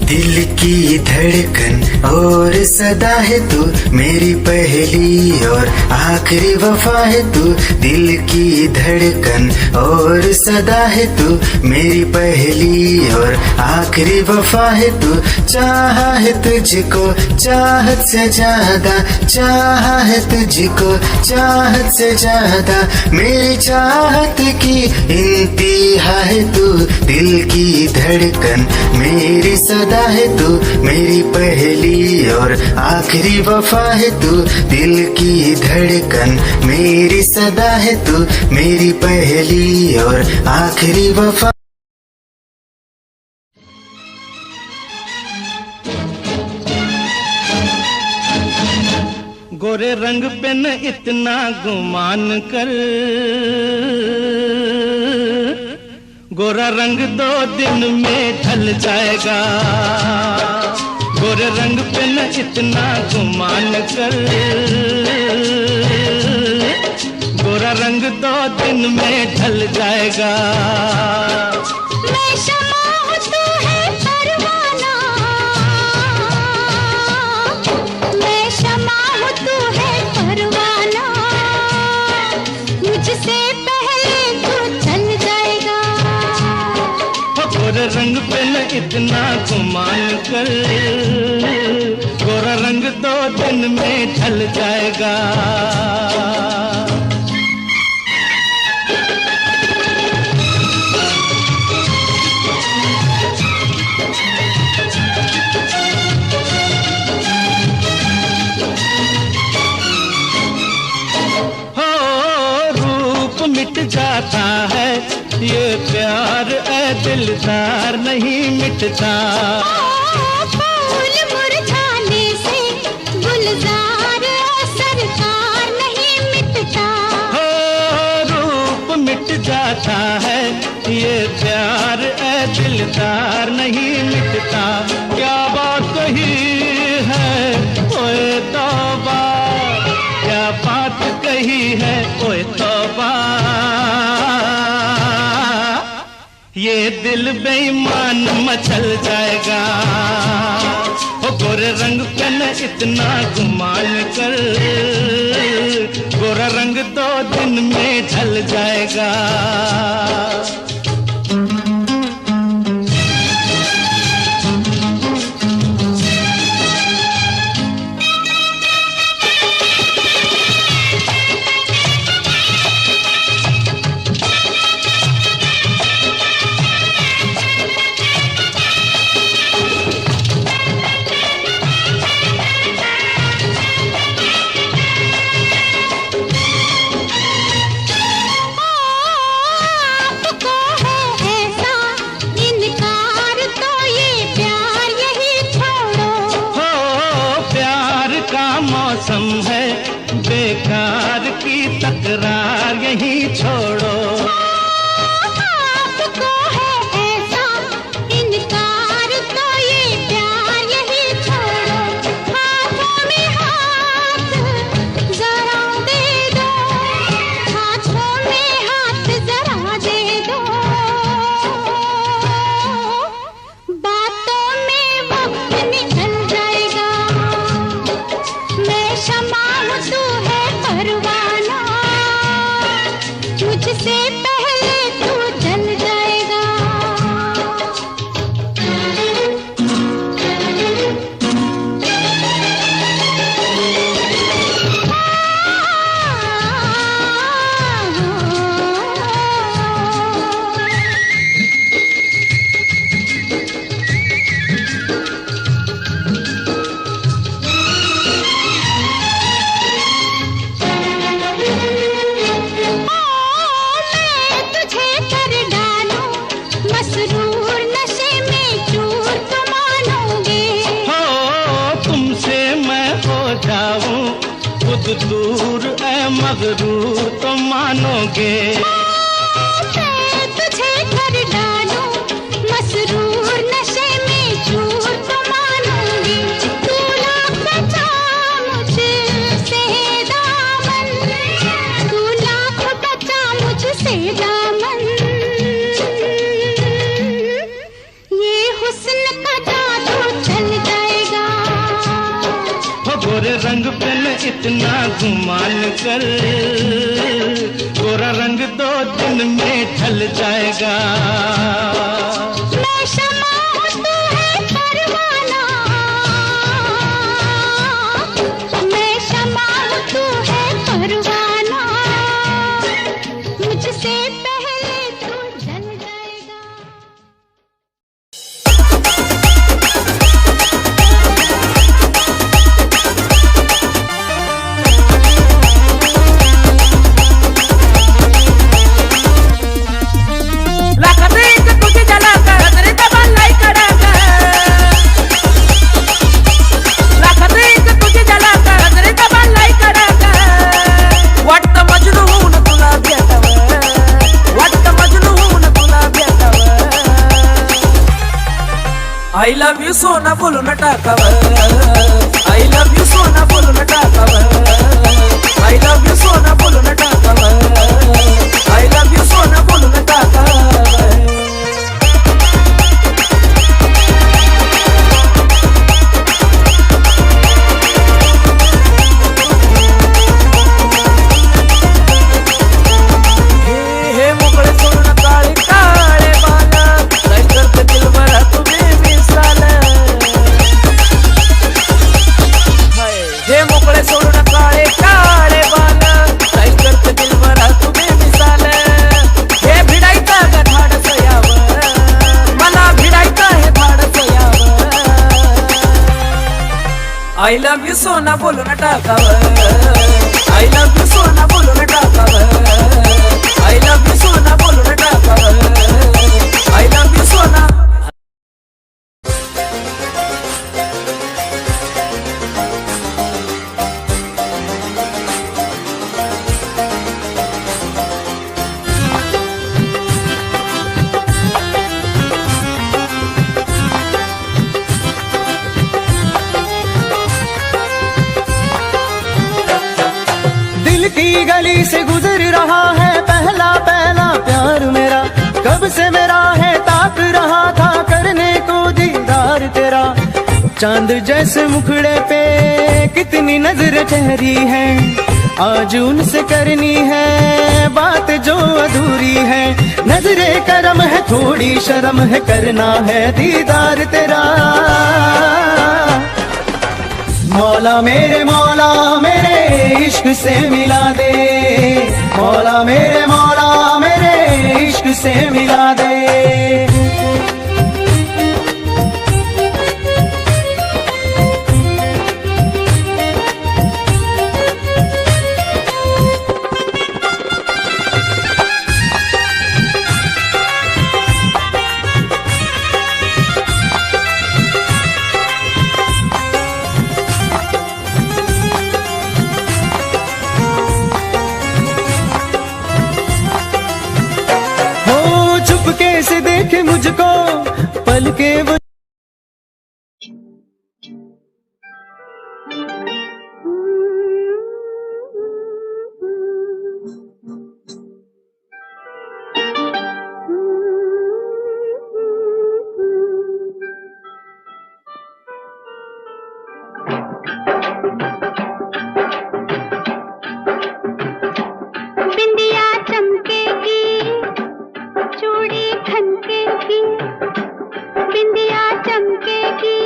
दिल की धड़कन और सदा है तू, मेरी पहली और आखिरी वफा है तू। दिल की धड़कन और सदा है तू, मेरी पहली और आखिरी वफा है तू। चाहा है तुझको चाहत से ज्यादा, चाहा है तुझको चाहत से ज्यादा। मेरी चाहत की इंतहा है तू, दिल की धड़कन मेरी सदा है तू। मेरी पहली और आखिरी वफा है तू, दिल की धड़कन मेरी सदा है तू। मेरी पहली और आखिरी वफा गोरे रंग पे न इतना गुमान कर, गोरा रंग 2 दिन में ढल जाएगा। गोरे रंग पे न इतना गुमान कर, गोरा रंग 2 दिन में ढल जाएगा। मैं शमा हूँ तू है परवाना, मैं शमा हूँ तू है परवाना, मुझसे पहले तू चल जाएगा। गोरे रंग पे न इतना गुमान कर, गोरा रंग 2 दिन में ढल जाएगा। मिट जाता है ये प्यार ऐ दिलदार नहीं मिटता। फूल मुरझाने से गुलजार सरकार नहीं मिटता। हो रूप मिट जाता है ये प्यार ऐ दिलदार नहीं मिटता। क्या बात कही है ओए तौबा, क्या बात कही है ओए तौबा। ये दिल बेईमान मचल जाएगा। ओ गोरे रंग पे न इतना गुमान कर, गोरा रंग 2 दिन में ढल जाएगा। मौसम है बेकार की तकरार यही छोड़ो। आपको है ऐसा इनकार तो ये प्यार यही छोड़ो। हाथों में हाथ जरा दे दो, हाथों में हाथ जरा दे दो। बातों में वक्त निकल जाएगा। मैं शमा हूँ तू है परवाना, मुझसे पहले तू जल जाएगा। दूर ऐ मगरूर तो मानोगे। मैं तुझे कर डालूं मसरूर नशे में चूर तो मानूंगी। तू लाख बचा मुझसे दामन, तू लाख बचा मुझसे दामन। ये हुस्न का जादू चल जाएगा। गोरे रंग पे न इतना गुमान कर, गोरा रंग 2 दिन में ढल जाएगा। मैं शमा हूँ तू है परवाना, मैं शमा हूँ तू है परवाना, मुझसे पहले तू जल जाएगा। La Catrina. I love you सोना बोलून टाकावं, I love you सोना बोलून टाकावं, I love you सोना बोलून टाकावं, I love you सोना बोलून टाकावं. हे मोकळे सोडून काळे काळे बाल, काय करते दिलबरा तुम्ही मिसाल. हे मोकळे सोडून काळे काळे बाल, काय करते दिलबरा तुम्ही मिसाल. हे भिडायचं का धाडस यावं, मला भिडायचं हे धाडस यावं. I love you सोना बोलून टाकावं, I love you सोना बोलून टाकावं, I love you सोना बोलून टाकावं, I love you सोना. दिल की गली से गुजर रहा है पहला पहला प्यार मेरा, कब से मेरा है ताक रहा था करने को दीदार तेरा. चांद जैसे मुखड़े पे कितनी नजर ठहरी है, आज उनसे करनी है बात जो अधूरी है. नजरे करम है थोड़ी शर्म है, करना है दीदार तेरा. मौला मेरे इश्क से मिला दे, मौला मेरे इश्क से मिला दे. से देखे मुझको पल के वो बिंदिया चमकेगी, चूड़ी खनकेगी, बिंदिया चमकेगी,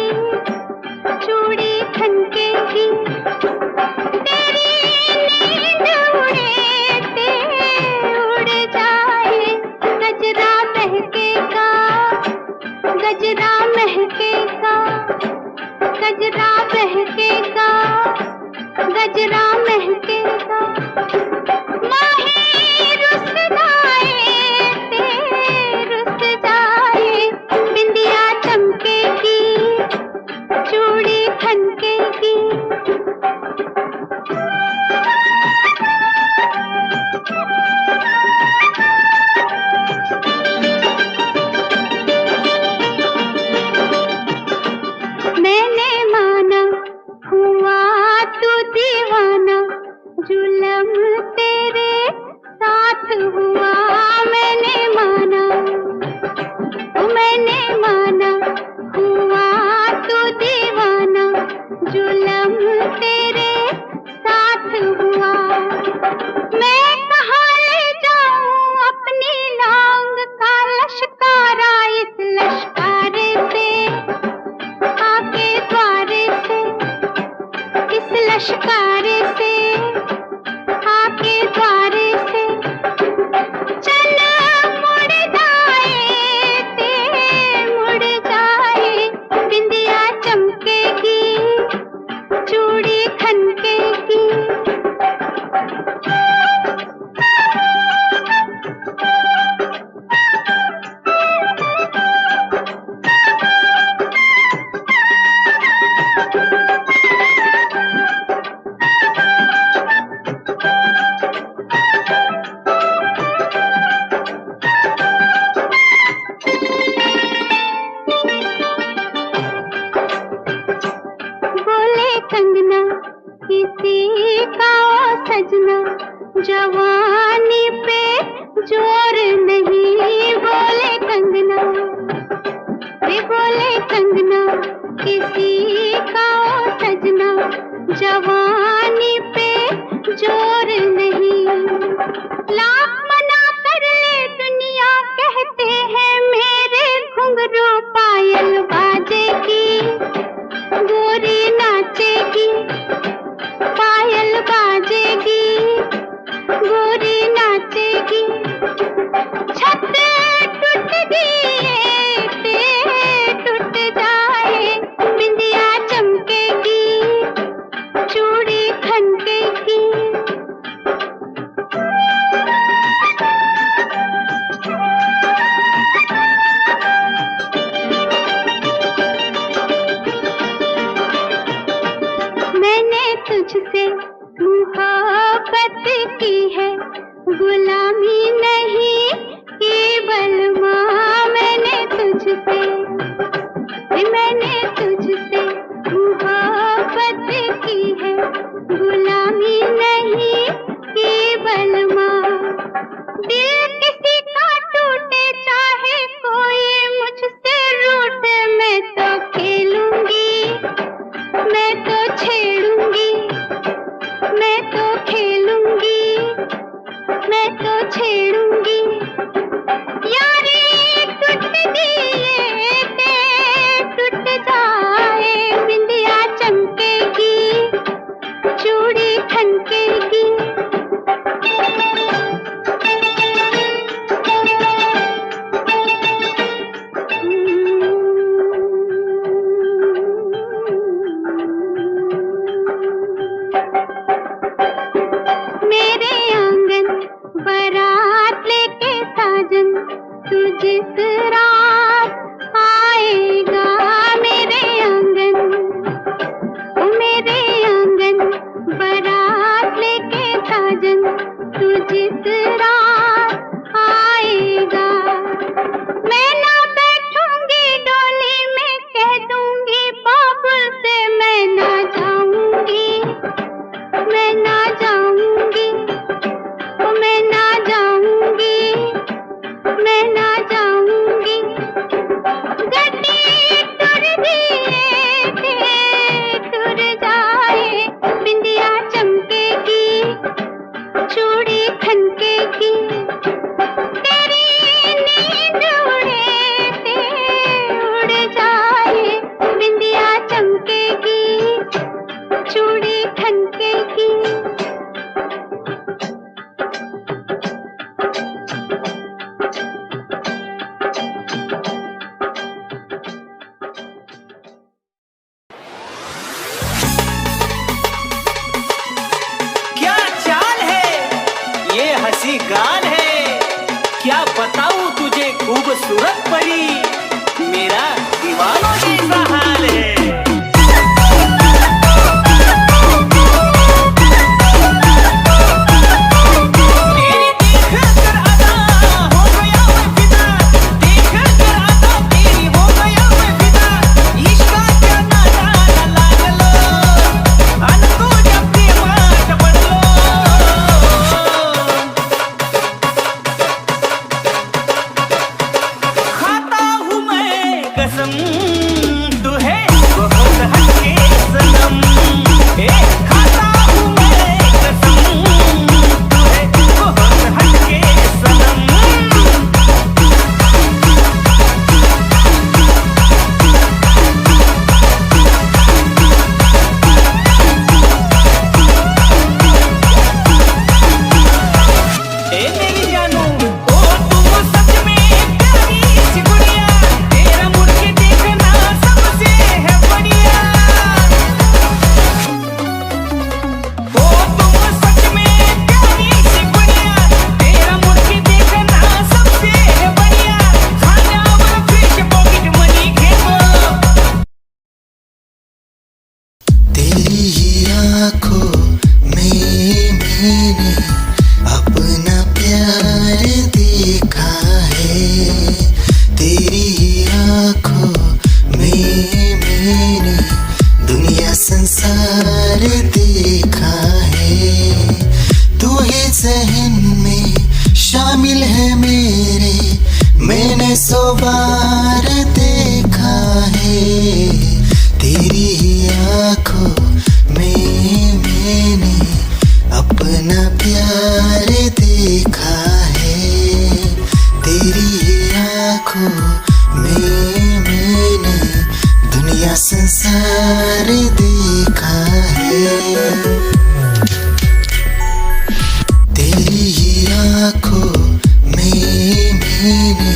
चूड़ी खनकेगी. तेरी नींद उड़े ते उड़ जाए, गजरा महकेगा, गजरा महकेगा, गजरा महकेगा, गजरा महकेगा. माही रुस जाए ते रुस जाए, बिंदिया चमकेगी, चूड़ी खनकेगी. मैंने माना हुआ तू दीवाना, जुलम तेरे साथ हुआ. मैंने माना हुआ तू दीवाना, जुलम तेरे साथ हुआ. मैं कहाँ ले जाऊं अपनी लांग का लश्कारा, इस लश्कारे से आके द्वारे से, इस लश्कारे से आके द्वारे से. चल मुड़ जाए ते मुड़ जाए, बिंदिया चमकेगी, चूड़ी खन जवानी पे जोर नहीं, बोले कंगना रे बोले कंगना, किसी का ओ सजना, जवानी पे जोर नहीं। लाख मना कर ले दुनिया, कहते हैं मेरे घुंघरू पायल बाजेगी, गोरी नाचेगी, पायल बाजेगी, गोरी नाचेगी। छत टूट दिए टूट जाए, बिंदिया चमकेगी, चूड़ी खनकेगी। मैंने तुझसे मोहब्बत की है, गुलामी नहीं केवल माँ। मैंने तुझसे मोहब्बत की है, गुलामी नहीं केवल माँ। दिल किसी का टूटे चाहे कोई मुझसे रूठे, मैं तो खेलूंगी, मैं तो छेड़ूंगी, मैं तो खेलूंगी, मैं तो छेड़ूंगी। यारी टूट दिए टूट जाए, बिंदिया चमकेगी, चूड़ी खनकेगी। मेरे आंगन बारात लेके साजन, तू जिस रात आएगा। मेरे आंगन बारात लेके साजन, तू जिस रात आएगा। मैं ना बैठूंगी डोली में, कह दूंगी बाबुल से मैं ना जाऊंगी, मैं ना जाऊंगी, मैं ना जाऊंगी, मैं ना जाऊंगी। गड्डी तुर दिए तुर जाए, बिंदिया चमकेगी, चूड़ी खनकेगी। तेरी नींद उड़ जाए, बिंदिया चमकेगी, चूड़ी खनकेगी। क्या चाल है, ये हंसी गाल है, क्या बताऊं तुझे खूबसूरत परी, मेरा दीवानों जैसा हाल है। तेरी देखकर अदा हो गया मैं फिदा, देखकर अदा तेरी हो गया मैं फिदा। इश्क का नाता लागलो, अनको जब प्रेमात पडलो। खाता हूँ मैं कसम, तू है बहुत हटके सनम। खाता हूँ मैं कसम, तू है बहुत हटके सनम। मेरी जानू ओ तुम सच में प्यारी सी गुड़िया, तेरा मुड़ के देखना दुनिया संसार देखा है, तेरी ही आंखों में मैंने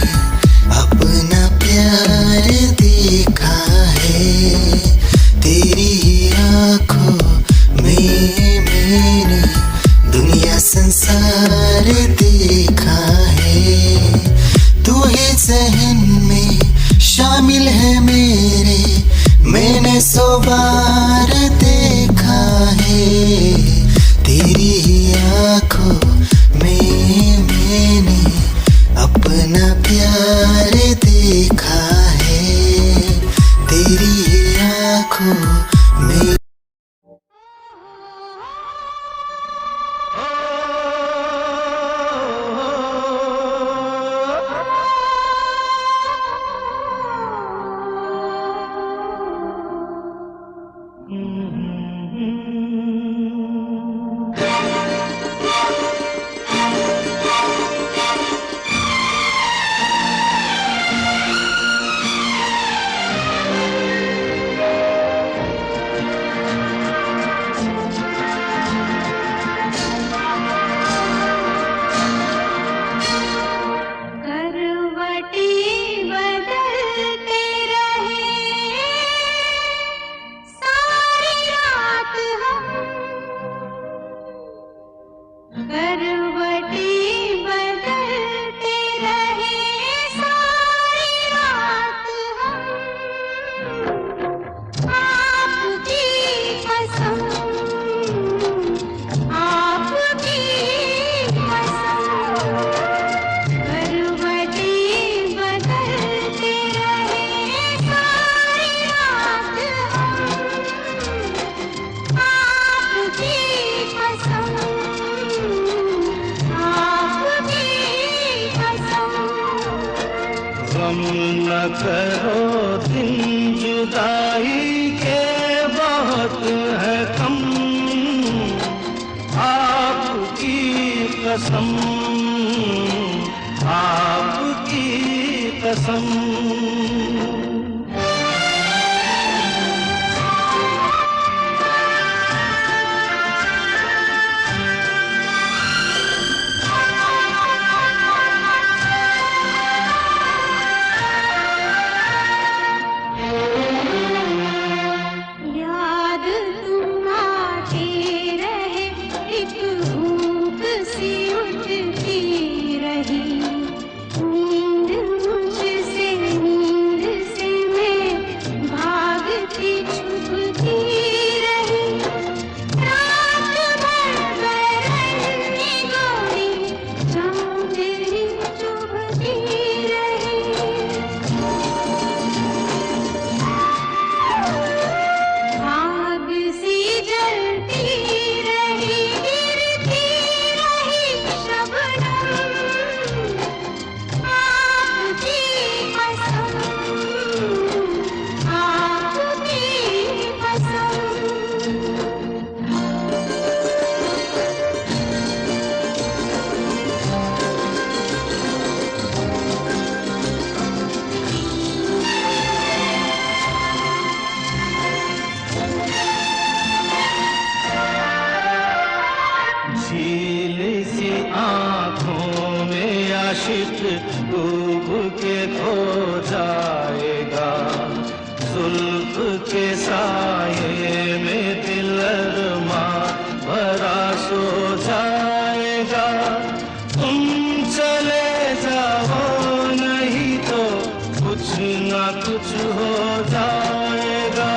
अपना प्यार देखा है, तेरी ही आंखों में मैंने दुनिया संसार देखा है। तू ही ज़हन में शामिल है मेरे, मैंने 100 बार देखा है, तेरी ही आंखों में मैंने अपना प्यार देखा है, तेरी ही आंखों में। करवटें बदलते रहे सारी रात हम, करवटें बदलते रहे सारी रात हम, आपकी कसम, आपकी कसम। करवटें बदलते रहे सारी रात हम, आपकी कसम, आपकी कसम। गम न करो दिन जुदाई के बहुत है कम, आपकी कसम, आपकी कसम। याद तुम आते रहे, एक भूख सी उठती रही, नींद मुझसे, नींद से मैं भागती छुपती रही, रात भर बरसती गोरी चांदनी चुभती रही। आग सी जलती रही, गिरती रही शबनम, आपकी कसम, आपकी कसम। झील सी आंखों में आशिक डूब के खो जाएगा, जुल्फ के साये में दिल अरमा भरा सो जाएगा। तुम चले जाओ नहीं तो कुछ ना कुछ हो जाएगा।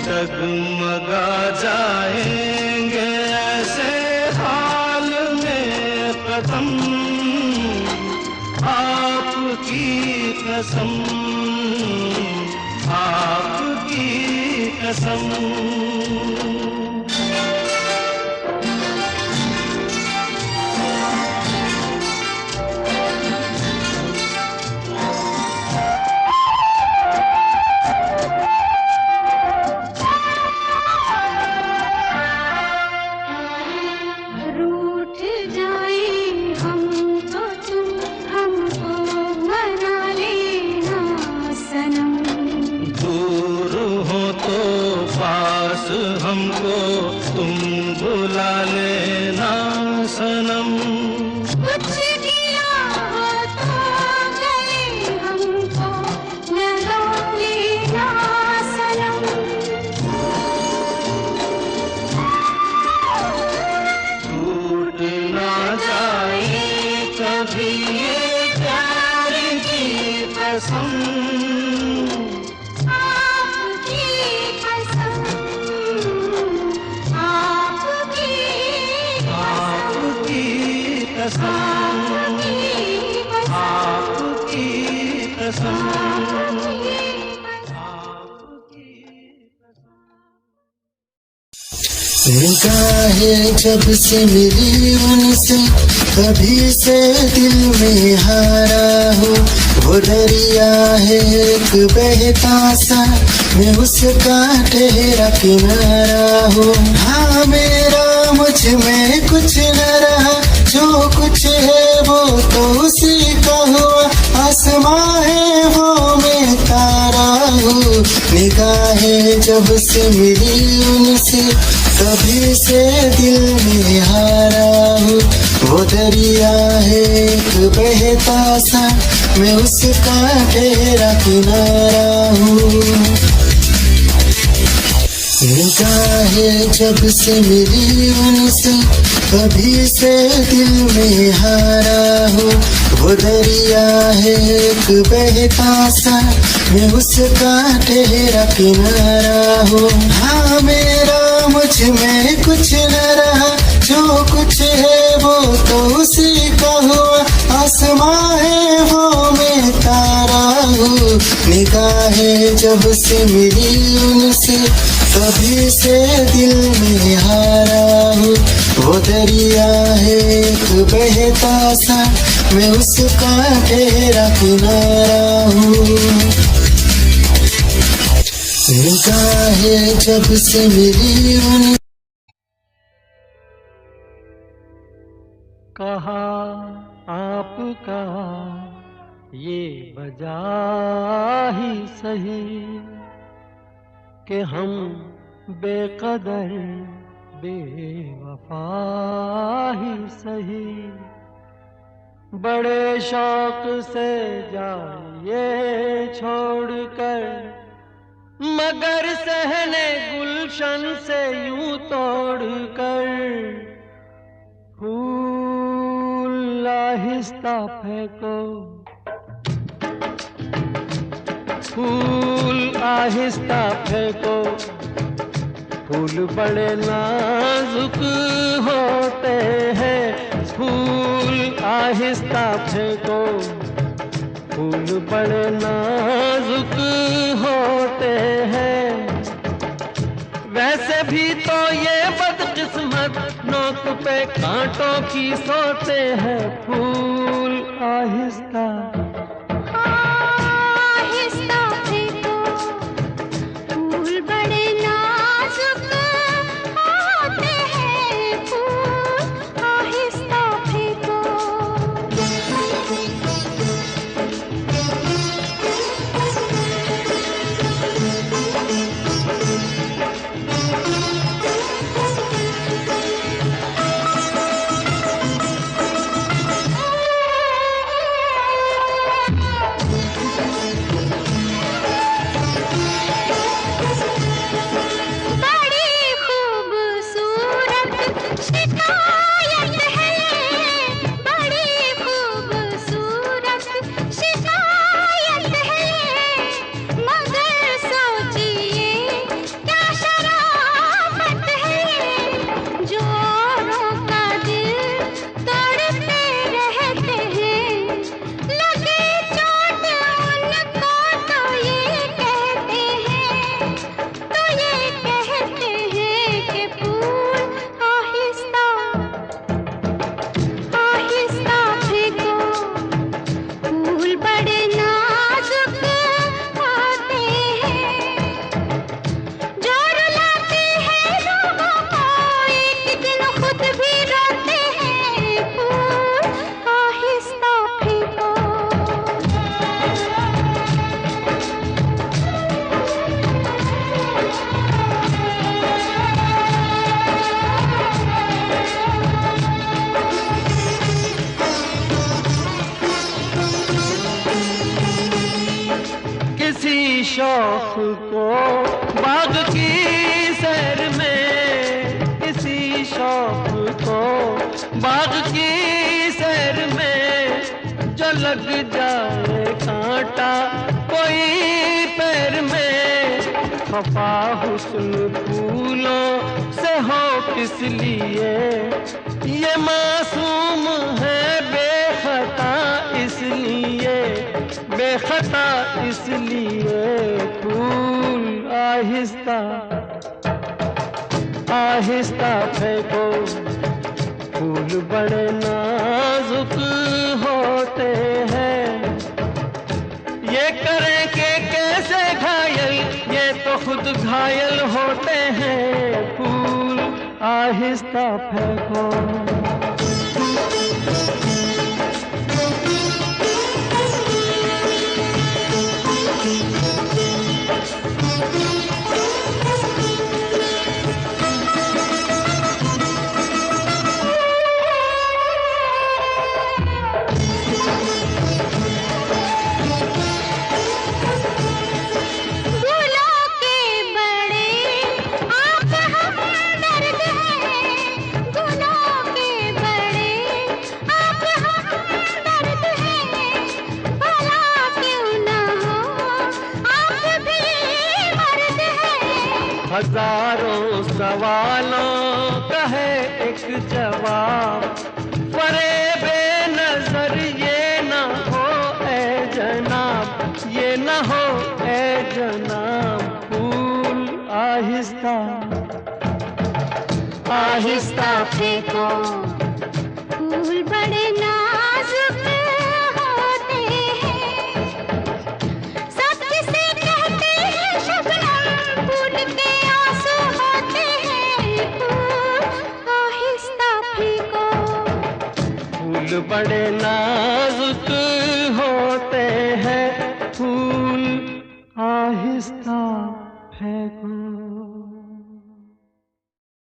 डगमगा जाएंगे ऐसे हाल में कदम, आपकी कसम, आपकी कसम। रूठ जाए हम तो तुम हमको भी ये प्यार की कसम, आपकी कसम, आपकी आपकी कसम, आपकी कसम, निगाहें जब से मिली उनसे कभी से दिल में हारा हो, वो दरिया है एक बहता सा, मैं उसका ठहरा किनारा हो। हाँ मेरा मुझ में कुछ न रहा, जो कुछ है वो तो उसी का हुआ, आसमां है वो मैं तारा हूँ। निगाहें जब से मिली उनसे कभी से दिल में हारा हूँ, वो दरिया है एक बहता सा, मैं उसका ठहरा किनारा हूँ। निगाहें जब से मिली उनसे कभी से दिल में हारा हूँ, वो दरिया है एक बहता सा, मैं उसका ठहरा किनारा हूँ। हाँ मेरा मुझ में कुछ न रहा, जो कुछ है वो तो उसी का हुआ, आसमां है वो मैं तारा हूँ। निगाहें जब से मिली उनसे कभी से दिल में हारा हूँ, वो दरिया है एक बहता सा, मैं उसका ठहरा किनारा हूँ। निगाहें जब से मिली उन कहा आपका ये वजह ही सही कि हम बेकदर बेवफा ही सही, बड़े शौक से जाइए छोड़कर, मगर सहने गुलशन से यूं तोड़कर, फूल आहिस्ता फेंको, फूल आहिस्ता फेंको, फूल बड़े नाजुक होते हैं, फूल आहिस्ता फेंको, फूल बड़े नाजुक होते हैं। वैसे भी तो ये बदकिस्मत नोक पे कांटों की सोते हैं, फूल आहिस्ता आहिस्ता फेंको, फूल बड़े नाजुक होते हैं, फूल आहिस्ता फेंको। शौक को बाग की सैर में, किसी शौक को बाग की सैर में, लग जाए कांटा कोई पैर में, खफा हुस्न फूलों से हो किस लिए, ये मासूम है बेखता इसलिए, बेखता इसलिए। फूल आहिस्ता आहिस्ता फेंको, फूल बड़े नाजुक होते हैं, ये करें कि कैसे घायल, ये तो खुद घायल होते हैं। फूल आहिस्ता फेंको। हजारों सवालों का है एक जवाब, फरेबे नजर ये न हो ए जनाब, ये न हो ए जनाब। फूल आहिस्ता आहिस्ता फेंको, फूल बड़े नाजुक होते हैं, सब किसे कहते हैं शबनम, फूल के आंसू होते हैं। फूल आहिस्ता फेंको, फूल बड़े नाजुक होते हैं, फूल आहिस्ता